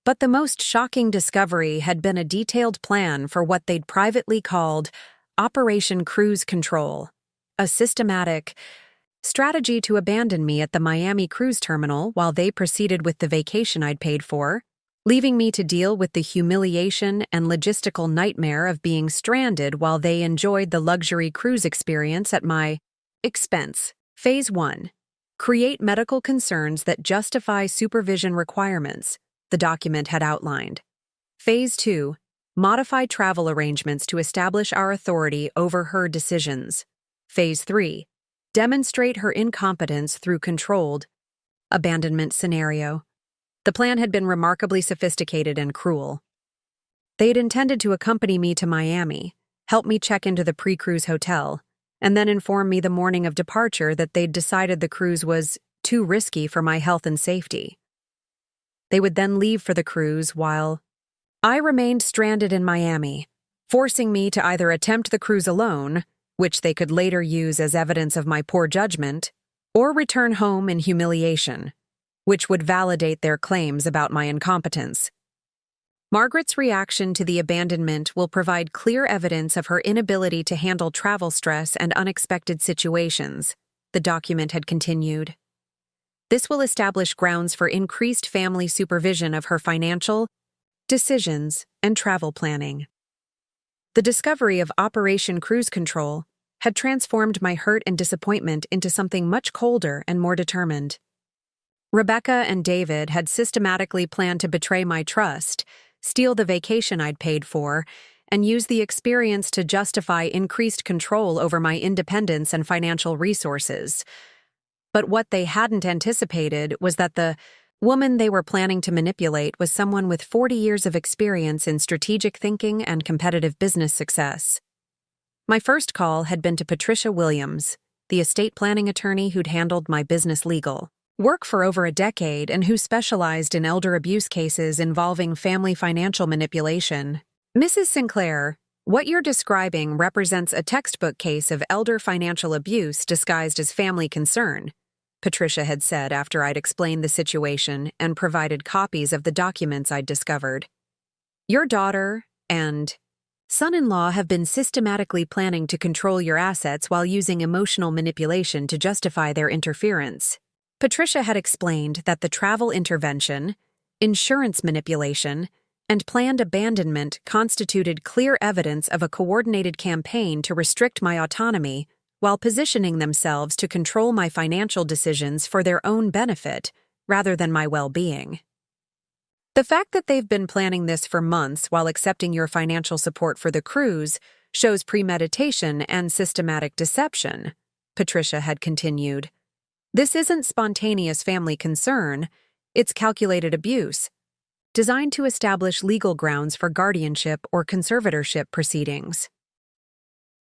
But the most shocking discovery had been a detailed plan for what they'd privately called Operation Cruise Control, a systematic strategy to abandon me at the Miami cruise terminal while they proceeded with the vacation I'd paid for, leaving me to deal with the humiliation and logistical nightmare of being stranded while they enjoyed the luxury cruise experience at my expense. Phase 1. Create medical concerns that justify supervision requirements, the document had outlined. Phase 2. Modify travel arrangements to establish our authority over her decisions. Phase 3. Demonstrate her incompetence through controlled abandonment scenario. The plan had been remarkably sophisticated and cruel. They had intended to accompany me to Miami, help me check into the pre-cruise hotel, and then inform me the morning of departure that they'd decided the cruise was too risky for my health and safety. They would then leave for the cruise while I remained stranded in Miami, forcing me to either attempt the cruise alone, which they could later use as evidence of my poor judgment, or return home in humiliation, which would validate their claims about my incompetence. Margaret's reaction to the abandonment will provide clear evidence of her inability to handle travel stress and unexpected situations, the document had continued. This will establish grounds for increased family supervision of her financial decisions and travel planning. The discovery of Operation Cruise Control had transformed my hurt and disappointment into something much colder and more determined. Rebecca and David had systematically planned to betray my trust, steal the vacation I'd paid for, and use the experience to justify increased control over my independence and financial resources. But what they hadn't anticipated was that the woman they were planning to manipulate was someone with 40 years of experience in strategic thinking and competitive business success. My first call had been to Patricia Williams, the estate planning attorney who'd handled my business legal work for over a decade and who specialized in elder abuse cases involving family financial manipulation. Mrs. Sinclair, what you're describing represents a textbook case of elder financial abuse disguised as family concern, Patricia had said after I'd explained the situation and provided copies of the documents I'd discovered. Your daughter and son-in-law have been systematically planning to control your assets while using emotional manipulation to justify their interference. Patricia had explained that the travel intervention, insurance manipulation, and planned abandonment constituted clear evidence of a coordinated campaign to restrict my autonomy while positioning themselves to control my financial decisions for their own benefit rather than my well-being. The fact that they've been planning this for months while accepting your financial support for the cruise shows premeditation and systematic deception, Patricia had continued. This isn't spontaneous family concern, it's calculated abuse, designed to establish legal grounds for guardianship or conservatorship proceedings.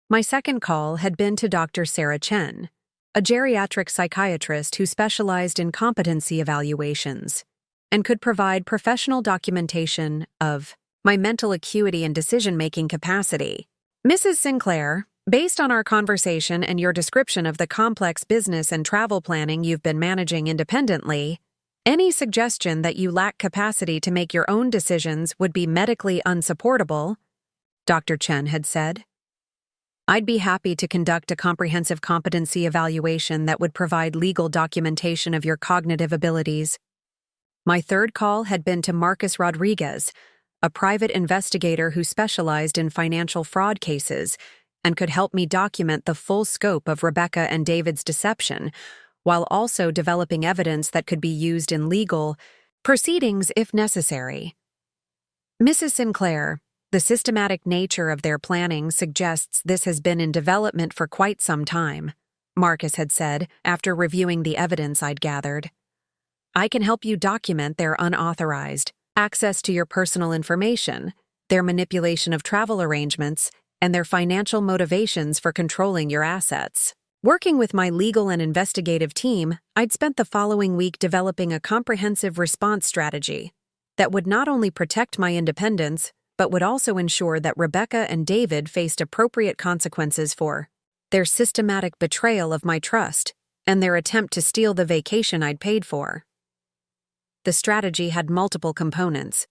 My second call had been to Dr. Sarah Chen, a geriatric psychiatrist who specialized in competency evaluations and could provide professional documentation of my mental acuity and decision-making capacity. Mrs. Sinclair, based on our conversation and your description of the complex business and travel planning you've been managing independently, any suggestion that you lack capacity to make your own decisions would be medically unsupportable, Dr. Chen had said. I'd be happy to conduct a comprehensive competency evaluation that would provide legal documentation of your cognitive abilities. My third call had been to Marcus Rodriguez, a private investigator who specialized in financial fraud cases and could help me document the full scope of Rebecca and David's deception, while also developing evidence that could be used in legal proceedings if necessary. Mrs. Sinclair, The systematic nature of their planning suggests this has been in development for quite some time, Marcus had said after reviewing the evidence I'd gathered. I can help you document their unauthorized access to your personal information, their manipulation of travel arrangements, and their financial motivations for controlling your assets. Working with my legal and investigative team, I'd spent the following week developing a comprehensive response strategy that would not only protect my independence, but would also ensure that Rebecca and David faced appropriate consequences for their systematic betrayal of my trust and their attempt to steal the vacation I'd paid for. The strategy had multiple components,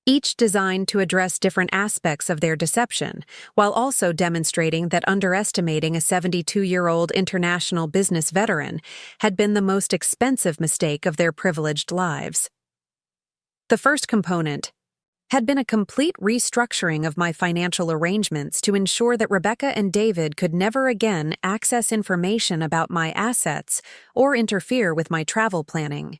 each designed to address different aspects of their deception, while also demonstrating that underestimating a 72-year-old international business veteran had been the most expensive mistake of their privileged lives. The first component had been a complete restructuring of my financial arrangements to ensure that Rebecca and David could never again access information about my assets or interfere with my travel planning.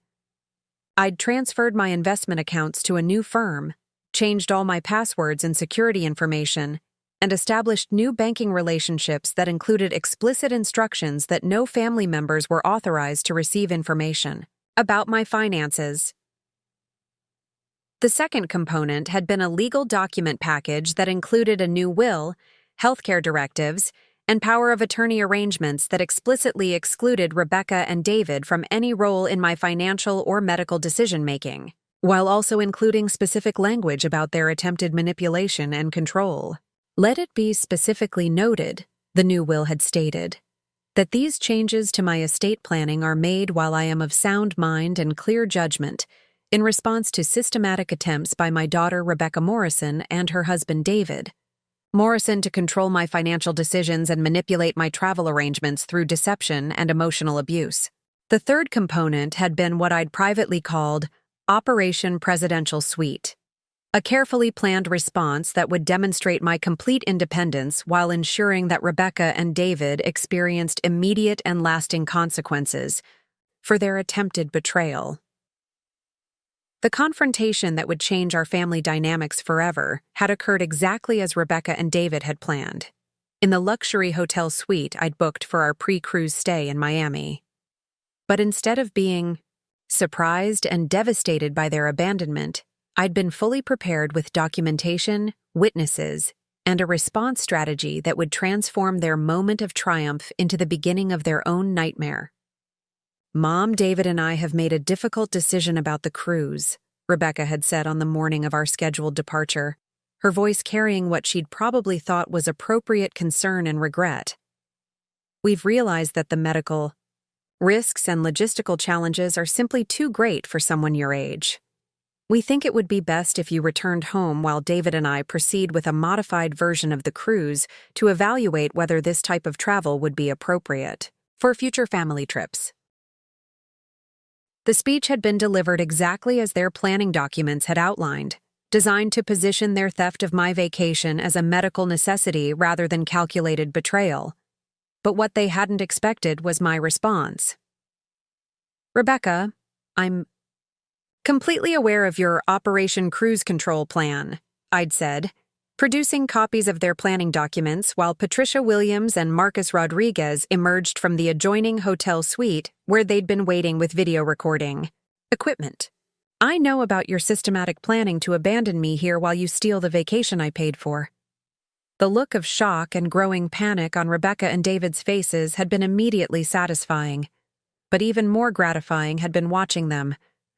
I'd transferred my investment accounts to a new firm, changed all my passwords and security information, and established new banking relationships that included explicit instructions that no family members were authorized to receive information about my finances. The second component had been a legal document package that included a new will, healthcare directives, and power of attorney arrangements that explicitly excluded Rebecca and David from any role in my financial or medical decision-making, while also including specific language about their attempted manipulation and control. Let it be specifically noted, the new will had stated, that these changes to my estate planning are made while I am of sound mind and clear judgment, in response to systematic attempts by my daughter Rebecca Morrison and her husband David Morrison to control my financial decisions and manipulate my travel arrangements through deception and emotional abuse. The third component had been what I'd privately called Operation Presidential Suite, a carefully planned response that would demonstrate my complete independence while ensuring that Rebecca and David experienced immediate and lasting consequences for their attempted betrayal. The confrontation that would change our family dynamics forever had occurred exactly as Rebecca and David had planned, in the luxury hotel suite I'd booked for our pre-cruise stay in Miami. But instead of being surprised and devastated by their abandonment, I'd been fully prepared with documentation, witnesses, and a response strategy that would transform their moment of triumph into the beginning of their own nightmare. Mom, David, and I have made a difficult decision about the cruise, Rebecca had said on the morning of our scheduled departure, her voice carrying what she'd probably thought was appropriate concern and regret. We've realized that the medical risks and logistical challenges are simply too great for someone your age. We think it would be best if you returned home while David and I proceed with a modified version of the cruise to evaluate whether this type of travel would be appropriate for future family trips. The speech had been delivered exactly as their planning documents had outlined, designed to position their theft of my vacation as a medical necessity rather than calculated betrayal. But what they hadn't expected was my response. Rebecca, I'm completely aware of your Operation Cruise Control plan, I'd said, producing copies of their planning documents while Patricia Williams and Marcus Rodriguez emerged from the adjoining hotel suite where they'd been waiting with video recording equipment. I know about your systematic planning to abandon me here while you steal the vacation I paid for. The look of shock and growing panic on Rebecca and David's faces had been immediately satisfying, but even more gratifying had been watching them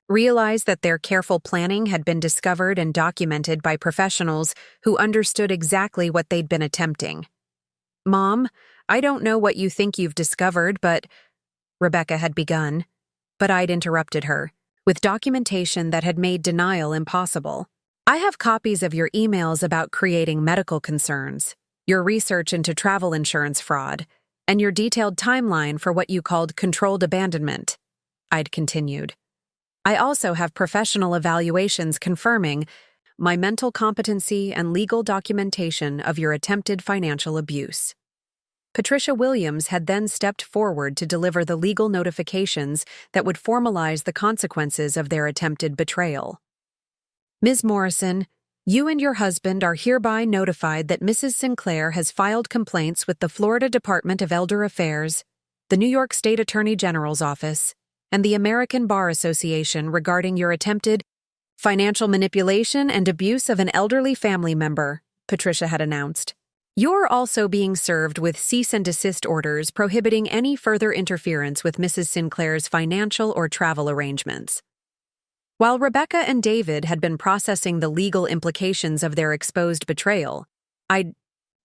realize that their careful planning had been discovered and documented by professionals who understood exactly what they'd been attempting. Mom, I don't know what you think you've discovered, but Rebecca had begun, but I'd interrupted her, with documentation that had made denial impossible. I have copies of your emails about creating medical concerns, your research into travel insurance fraud, and your detailed timeline for what you called controlled abandonment, I'd continued. I also have professional evaluations confirming my mental competency and legal documentation of your attempted financial abuse. Patricia Williams had then stepped forward to deliver the legal notifications that would formalize the consequences of their attempted betrayal. Ms. Morrison, You and your husband are hereby notified that Mrs. Sinclair has filed complaints with the Florida Department of Elder Affairs, the New York State Attorney General's Office, and the American Bar Association regarding your attempted financial manipulation and abuse of an elderly family member, Patricia had announced. You're also being served with cease and desist orders prohibiting any further interference with Mrs. Sinclair's financial or travel arrangements. While Rebecca and David had been processing the legal implications of their exposed betrayal, I'd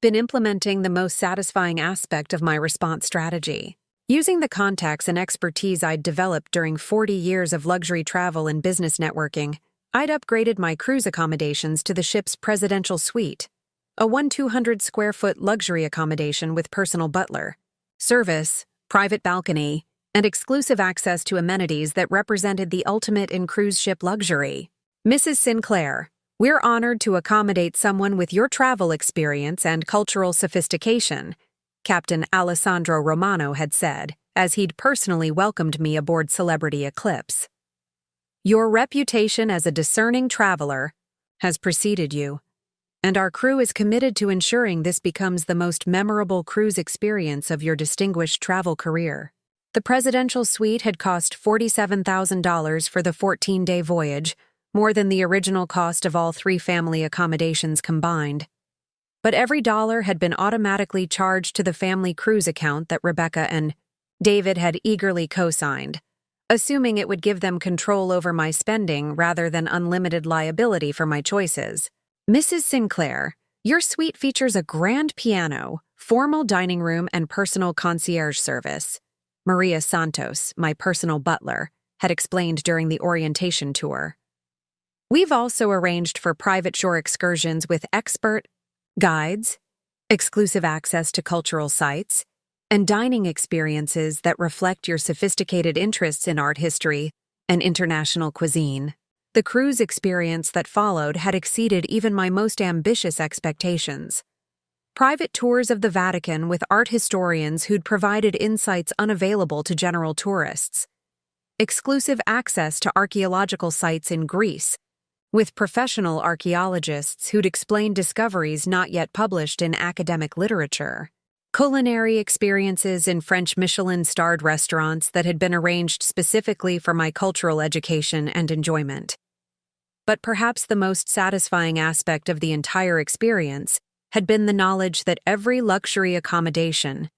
been implementing the most satisfying aspect of my response strategy. Using the contacts and expertise I'd developed during 40 years of luxury travel and business networking, I'd upgraded my cruise accommodations to the ship's presidential suite, a 200-square-foot luxury accommodation with personal butler, service, private balcony, and exclusive access to amenities that represented the ultimate in cruise ship luxury. Mrs. Sinclair, we're honored to accommodate someone with your travel experience and cultural sophistication, Captain Alessandro Romano had said, as he'd personally welcomed me aboard Celebrity Eclipse. Your reputation as a discerning traveler has preceded you, and our crew is committed to ensuring this becomes the most memorable cruise experience of your distinguished travel career. The presidential suite had cost $47,000 for the 14-day voyage, more than the original cost of all 3 family accommodations combined. But every dollar had been automatically charged to the family cruise account that Rebecca and David had eagerly co-signed, assuming it would give them control over my spending rather than unlimited liability for my choices. Mrs. Sinclair, your suite features a grand piano, formal dining room, and personal concierge service. Maria Santos, my personal butler, had explained during the orientation tour. We've also arranged for private shore excursions with expert guides, exclusive access to cultural sites, and dining experiences that reflect your sophisticated interests in art history and international cuisine. The cruise experience that followed had exceeded even my most ambitious expectations. Private tours of the Vatican with art historians who'd provided insights unavailable to general tourists. Exclusive access to archaeological sites in Greece, with professional archaeologists who'd explain discoveries not yet published in academic literature. Culinary experiences in French Michelin-starred restaurants that had been arranged specifically for my cultural education and enjoyment. But perhaps the most satisfying aspect of the entire experience had been the knowledge that every luxury accommodation,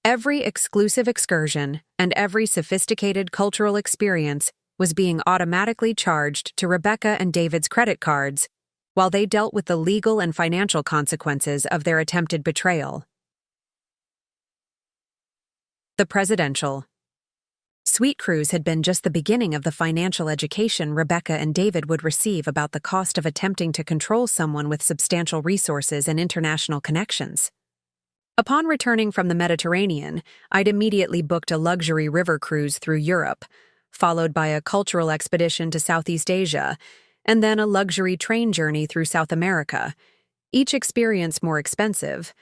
every exclusive excursion, and every sophisticated cultural experience was being automatically charged to Rebecca and David's credit cards while they dealt with the legal and financial consequences of their attempted betrayal. The presidential suite cruise had been just the beginning of the financial education Rebecca and David would receive about the cost of attempting to control someone with substantial resources and international connections. Upon returning from the Mediterranean, I'd immediately booked a luxury river cruise through Europe, followed by a cultural expedition to Southeast Asia, and then a luxury train journey through South America, each experience more expensive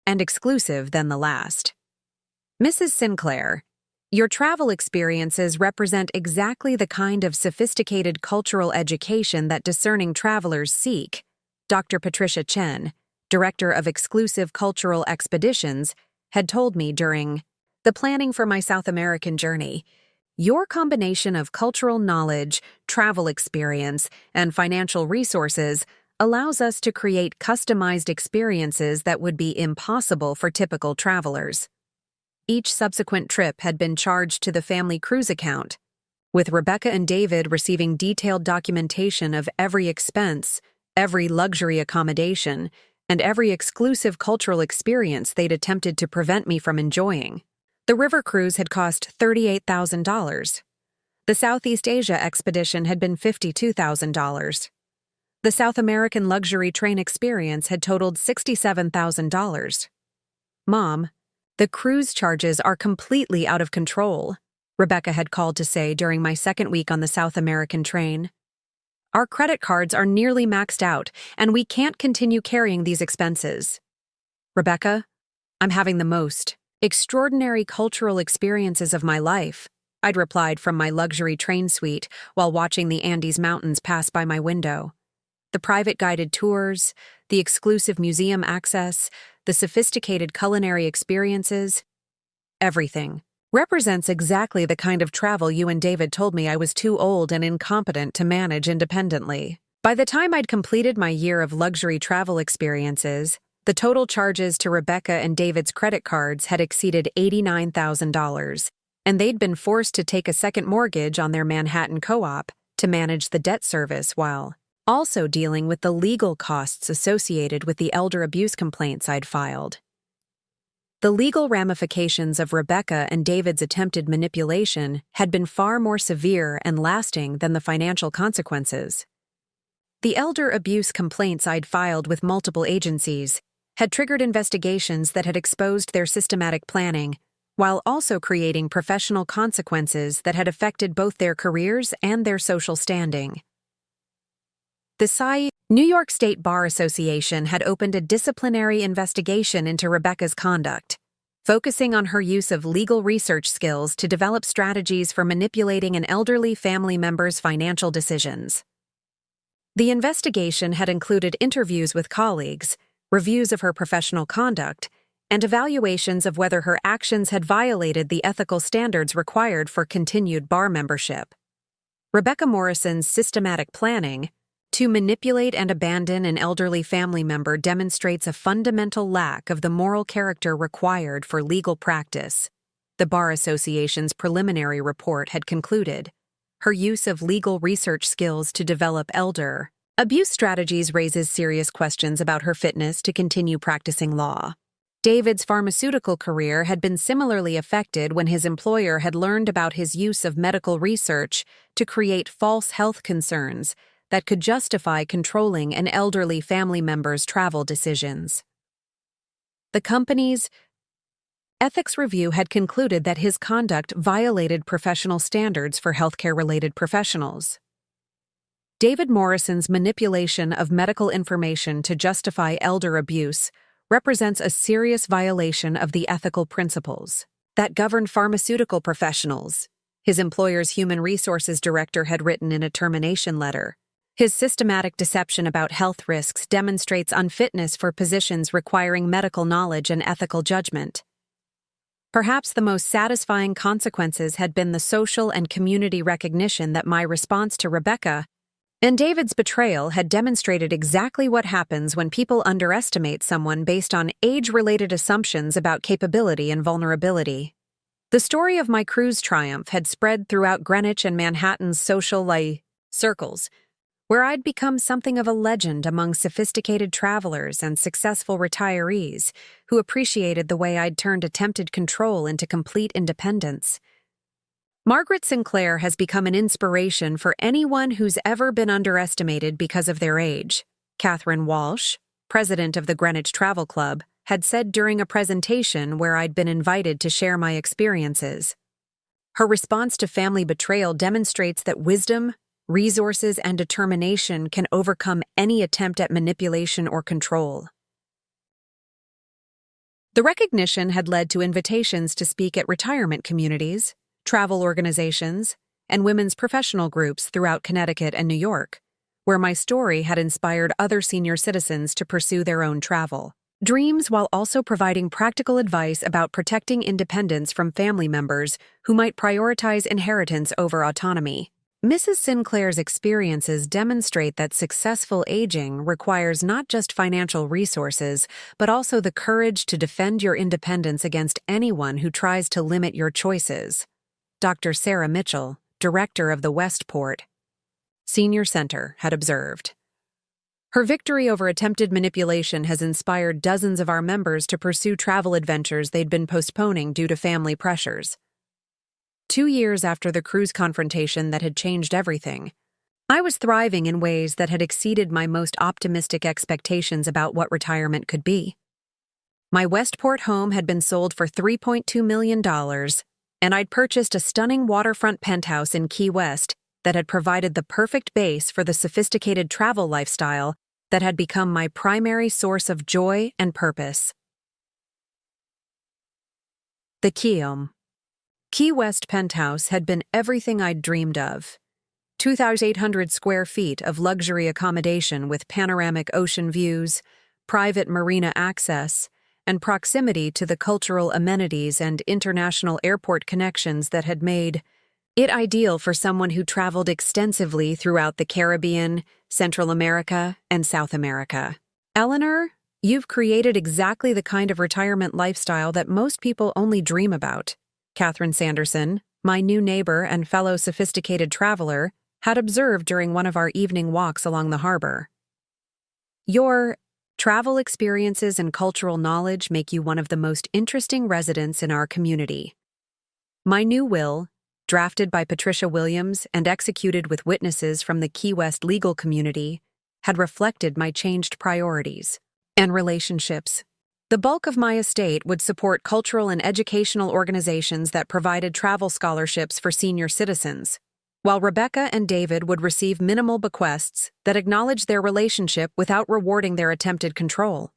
and exclusive than the last. Mrs. Sinclair, your travel experiences represent exactly the kind of sophisticated cultural education that discerning travelers seek, Dr. Patricia Chen, Director of Exclusive Cultural Expeditions, had told me during the planning for my South American journey. Your combination of cultural knowledge, travel experience, and financial resources allows us to create customized experiences that would be impossible for typical travelers. Each subsequent trip had been charged to the family cruise account, with Rebecca and David receiving detailed documentation of every expense, every luxury accommodation, and every exclusive cultural experience they'd attempted to prevent me from enjoying. The river cruise had cost $38,000. The Southeast Asia expedition had been $52,000. The South American luxury train experience had totaled $67,000. Mom, the cruise charges are completely out of control, Rebecca had called to say during my second week on the South American train. Our credit cards are nearly maxed out, and we can't continue carrying these expenses. Rebecca, I'm having the most extraordinary cultural experiences of my life, I'd replied from my luxury train suite while watching the Andes Mountains pass by my window. The private guided tours, the exclusive museum access, the sophisticated culinary experiences, everything represents exactly the kind of travel you and David told me I was too old and incompetent to manage independently. By the time I'd completed my year of luxury travel experiences, the total charges to Rebecca and David's credit cards had exceeded $89,000, and they'd been forced to take a second mortgage on their Manhattan co-op to manage the debt service while also dealing with the legal costs associated with the elder abuse complaints I'd filed. The legal ramifications of Rebecca and David's attempted manipulation had been far more severe and lasting than the financial consequences. The elder abuse complaints I'd filed with multiple agencies had triggered investigations that had exposed their systematic planning, while also creating professional consequences that had affected both their careers and their social standing. The New York State Bar Association had opened a disciplinary investigation into Rebecca's conduct, focusing on her use of legal research skills to develop strategies for manipulating an elderly family member's financial decisions. The investigation had included interviews with colleagues, reviews of her professional conduct, and evaluations of whether her actions had violated the ethical standards required for continued bar membership. Rebecca Morrison's systematic planning to manipulate and abandon an elderly family member demonstrates a fundamental lack of the moral character required for legal practice. The Bar Association's preliminary report had concluded. Her use of legal research skills to develop elder abuse strategies raises serious questions about her fitness to continue practicing law. David's pharmaceutical career had been similarly affected when his employer had learned about his use of medical research to create false health concerns that could justify controlling an elderly family member's travel decisions. The company's ethics review had concluded that his conduct violated professional standards for healthcare-related professionals. David Morrison's manipulation of medical information to justify elder abuse represents a serious violation of the ethical principles that govern pharmaceutical professionals, his employer's human resources director had written in a termination letter. His systematic deception about health risks demonstrates unfitness for positions requiring medical knowledge and ethical judgment. Perhaps the most satisfying consequences had been the social and community recognition that my response to Rebecca and David's betrayal had demonstrated exactly what happens when people underestimate someone based on age-related assumptions about capability and vulnerability. The story of my cruise triumph had spread throughout Greenwich and Manhattan's social circles, where I'd become something of a legend among sophisticated travelers and successful retirees who appreciated the way I'd turned attempted control into complete independence. Margaret Sinclair has become an inspiration for anyone who's ever been underestimated because of their age, Catherine Walsh, president of the Greenwich Travel Club, had said during a presentation where I'd been invited to share my experiences. Her response to family betrayal demonstrates that wisdom, resources, and determination can overcome any attempt at manipulation or control. The recognition had led to invitations to speak at retirement communities, travel organizations, and women's professional groups throughout Connecticut and New York, where my story had inspired other senior citizens to pursue their own travel dreams while also providing practical advice about protecting independence from family members who might prioritize inheritance over autonomy. Mrs. Sinclair's experiences demonstrate that successful aging requires not just financial resources, but also the courage to defend your independence against anyone who tries to limit your choices. Dr. Sarah Mitchell, director of the Westport Senior Center, had observed. Her victory over attempted manipulation has inspired dozens of our members to pursue travel adventures they'd been postponing due to family pressures. 2 years after the cruise confrontation that had changed everything, I was thriving in ways that had exceeded my most optimistic expectations about what retirement could be. My Westport home had been sold for $3.2 million, and I'd purchased a stunning waterfront penthouse in Key West that had provided the perfect base for the sophisticated travel lifestyle that had become my primary source of joy and purpose. The Key West penthouse had been everything I'd dreamed of. 2,800 square feet of luxury accommodation with panoramic ocean views, private marina access, and proximity to the cultural amenities and international airport connections that had made it ideal for someone who traveled extensively throughout the Caribbean, Central America, and South America. Eleanor, you've created exactly the kind of retirement lifestyle that most people only dream about. Catherine Sanderson, my new neighbor and fellow sophisticated traveler, had observed during one of our evening walks along the harbor. Your travel experiences and cultural knowledge make you one of the most interesting residents in our community. My new will, drafted by Patricia Williams and executed with witnesses from the Key West legal community, had reflected my changed priorities and relationships. The bulk of my estate would support cultural and educational organizations that provided travel scholarships for senior citizens, while Rebecca and David would receive minimal bequests that acknowledge their relationship without rewarding their attempted control.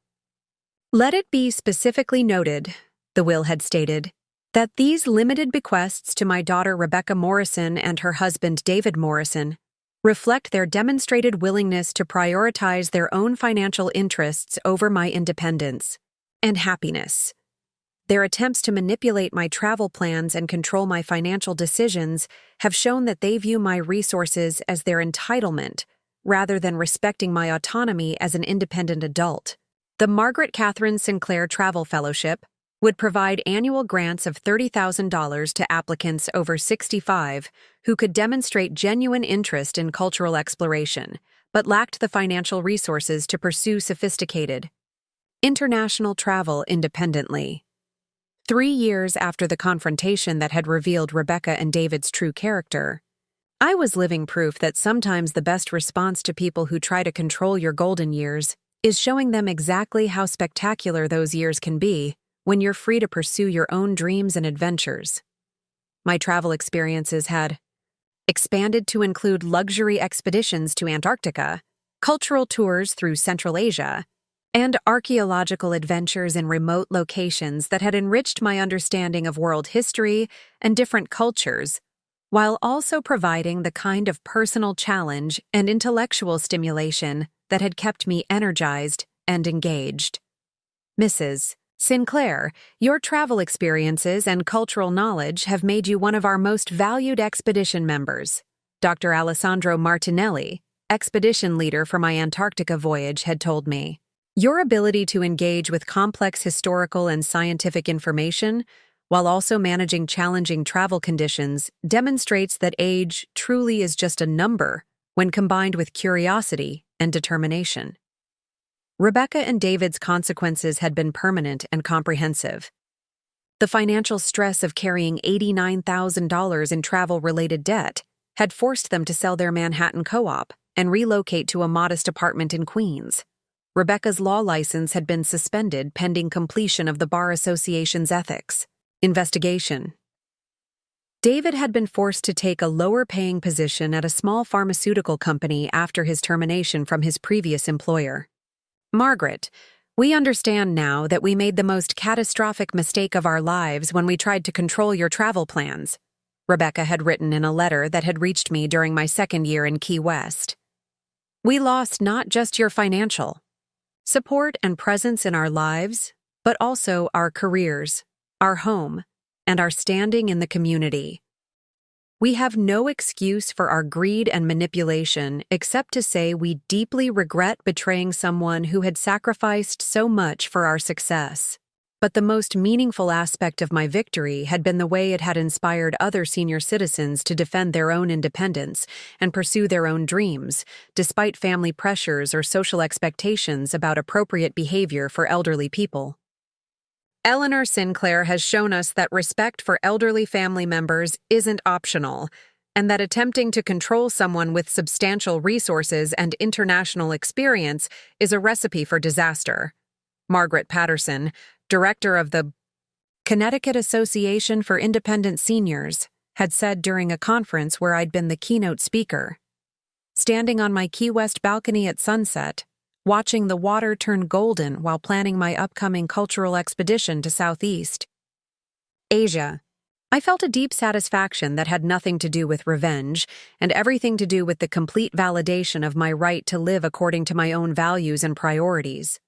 Let it be specifically noted, the will had stated, that these limited bequests to my daughter Rebecca Morrison and her husband David Morrison reflect their demonstrated willingness to prioritize their own financial interests over my independence and happiness. Their attempts to manipulate my travel plans and control my financial decisions have shown that they view my resources as their entitlement rather than respecting my autonomy as an independent adult. The Margaret Catherine Sinclair Travel Fellowship would provide annual grants of $30,000 to applicants over 65 who could demonstrate genuine interest in cultural exploration, but lacked the financial resources to pursue sophisticated international travel independently. 3 years after the confrontation that had revealed Rebecca and David's true character, I was living proof that sometimes the best response to people who try to control your golden years is showing them exactly how spectacular those years can be when you're free to pursue your own dreams and adventures. My travel experiences had expanded to include luxury expeditions to Antarctica, cultural tours through Central Asia, and archaeological adventures in remote locations that had enriched my understanding of world history and different cultures, while also providing the kind of personal challenge and intellectual stimulation that had kept me energized and engaged. Mrs. Sinclair, your travel experiences and cultural knowledge have made you one of our most valued expedition members. Dr. Alessandro Martinelli, expedition leader for my Antarctica voyage, had told me. Your ability to engage with complex historical and scientific information, while also managing challenging travel conditions, demonstrates that age truly is just a number when combined with curiosity and determination. Rebecca and David's consequences had been permanent and comprehensive. The financial stress of carrying $89,000 in travel-related debt had forced them to sell their Manhattan co-op and relocate to a modest apartment in Queens. Rebecca's law license had been suspended pending completion of the Bar Association's ethics investigation. David had been forced to take a lower-paying position at a small pharmaceutical company after his termination from his previous employer. Margaret, we understand now that we made the most catastrophic mistake of our lives when we tried to control your travel plans, Rebecca had written in a letter that had reached me during my second year in Key West. We lost not just your financial support and presence in our lives, but also our careers, our home, and our standing in the community. We have no excuse for our greed and manipulation except to say we deeply regret betraying someone who had sacrificed so much for our success. But the most meaningful aspect of my victory had been the way it had inspired other senior citizens to defend their own independence and pursue their own dreams, despite family pressures or social expectations about appropriate behavior for elderly people. Eleanor Sinclair has shown us that respect for elderly family members isn't optional, and that attempting to control someone with substantial resources and international experience is a recipe for disaster. Margaret Patterson, director of the Connecticut Association for Independent Seniors, had said during a conference where I'd been the keynote speaker. Standing on my Key West balcony at sunset, watching the water turn golden while planning my upcoming cultural expedition to Southeast Asia, I felt a deep satisfaction that had nothing to do with revenge and everything to do with the complete validation of my right to live according to my own values and priorities.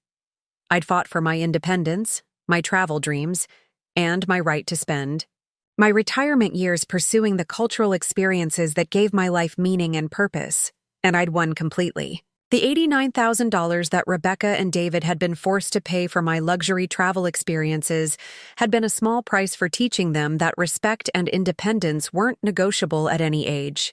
I'd fought for my independence, my travel dreams, and my right to spend my retirement years pursuing the cultural experiences that gave my life meaning and purpose, and I'd won completely. The $89,000 that Rebecca and David had been forced to pay for my luxury travel experiences had been a small price for teaching them that respect and independence weren't negotiable at any age.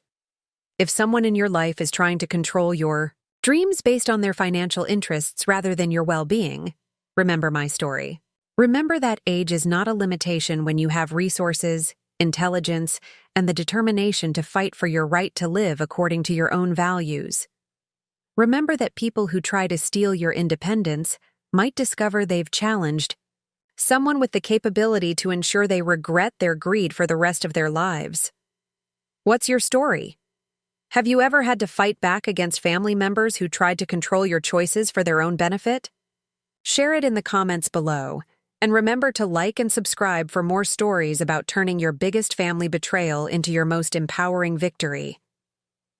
If someone in your life is trying to control your dreams based on their financial interests rather than your well-being, remember my story. Remember that age is not a limitation when you have resources, intelligence, and the determination to fight for your right to live according to your own values. Remember that people who try to steal your independence might discover they've challenged someone with the capability to ensure they regret their greed for the rest of their lives. What's your story? Have you ever had to fight back against family members who tried to control your choices for their own benefit? Share it in the comments below, and remember to like and subscribe for more stories about turning your biggest family betrayal into your most empowering victory.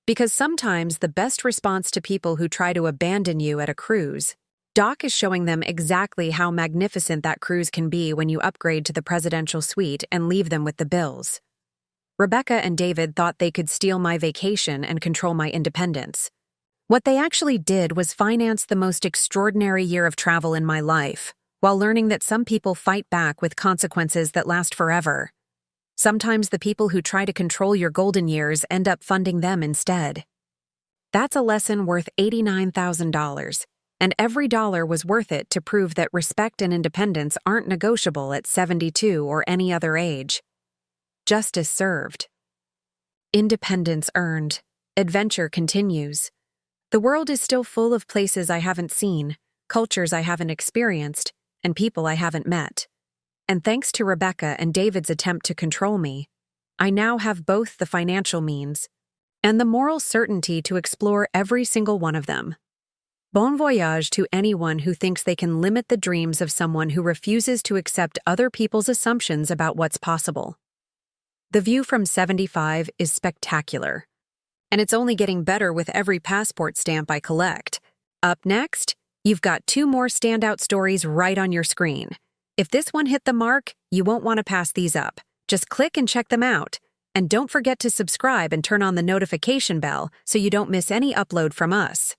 Because sometimes the best response to people who try to abandon you at a cruise, Doc is showing them exactly how magnificent that cruise can be when you upgrade to the presidential suite and leave them with the bills. Rebecca and David thought they could steal my vacation and control my independence. What they actually did was finance the most extraordinary year of travel in my life, while learning that some people fight back with consequences that last forever. Sometimes the people who try to control your golden years end up funding them instead. That's a lesson worth $89,000, and every dollar was worth it to prove that respect and independence aren't negotiable at 72 or any other age. Justice served. Independence earned. Adventure continues. The world is still full of places I haven't seen, cultures I haven't experienced, and people I haven't met. And thanks to Rebecca and David's attempt to control me, I now have both the financial means and the moral certainty to explore every single one of them. Bon voyage to anyone who thinks they can limit the dreams of someone who refuses to accept other people's assumptions about what's possible. The view from 75 is spectacular, and it's only getting better with every passport stamp I collect. Up next, you've got 2 more standout stories right on your screen. If this one hit the mark, you won't want to pass these up. Just click and check them out. And don't forget to subscribe and turn on the notification bell so you don't miss any upload from us.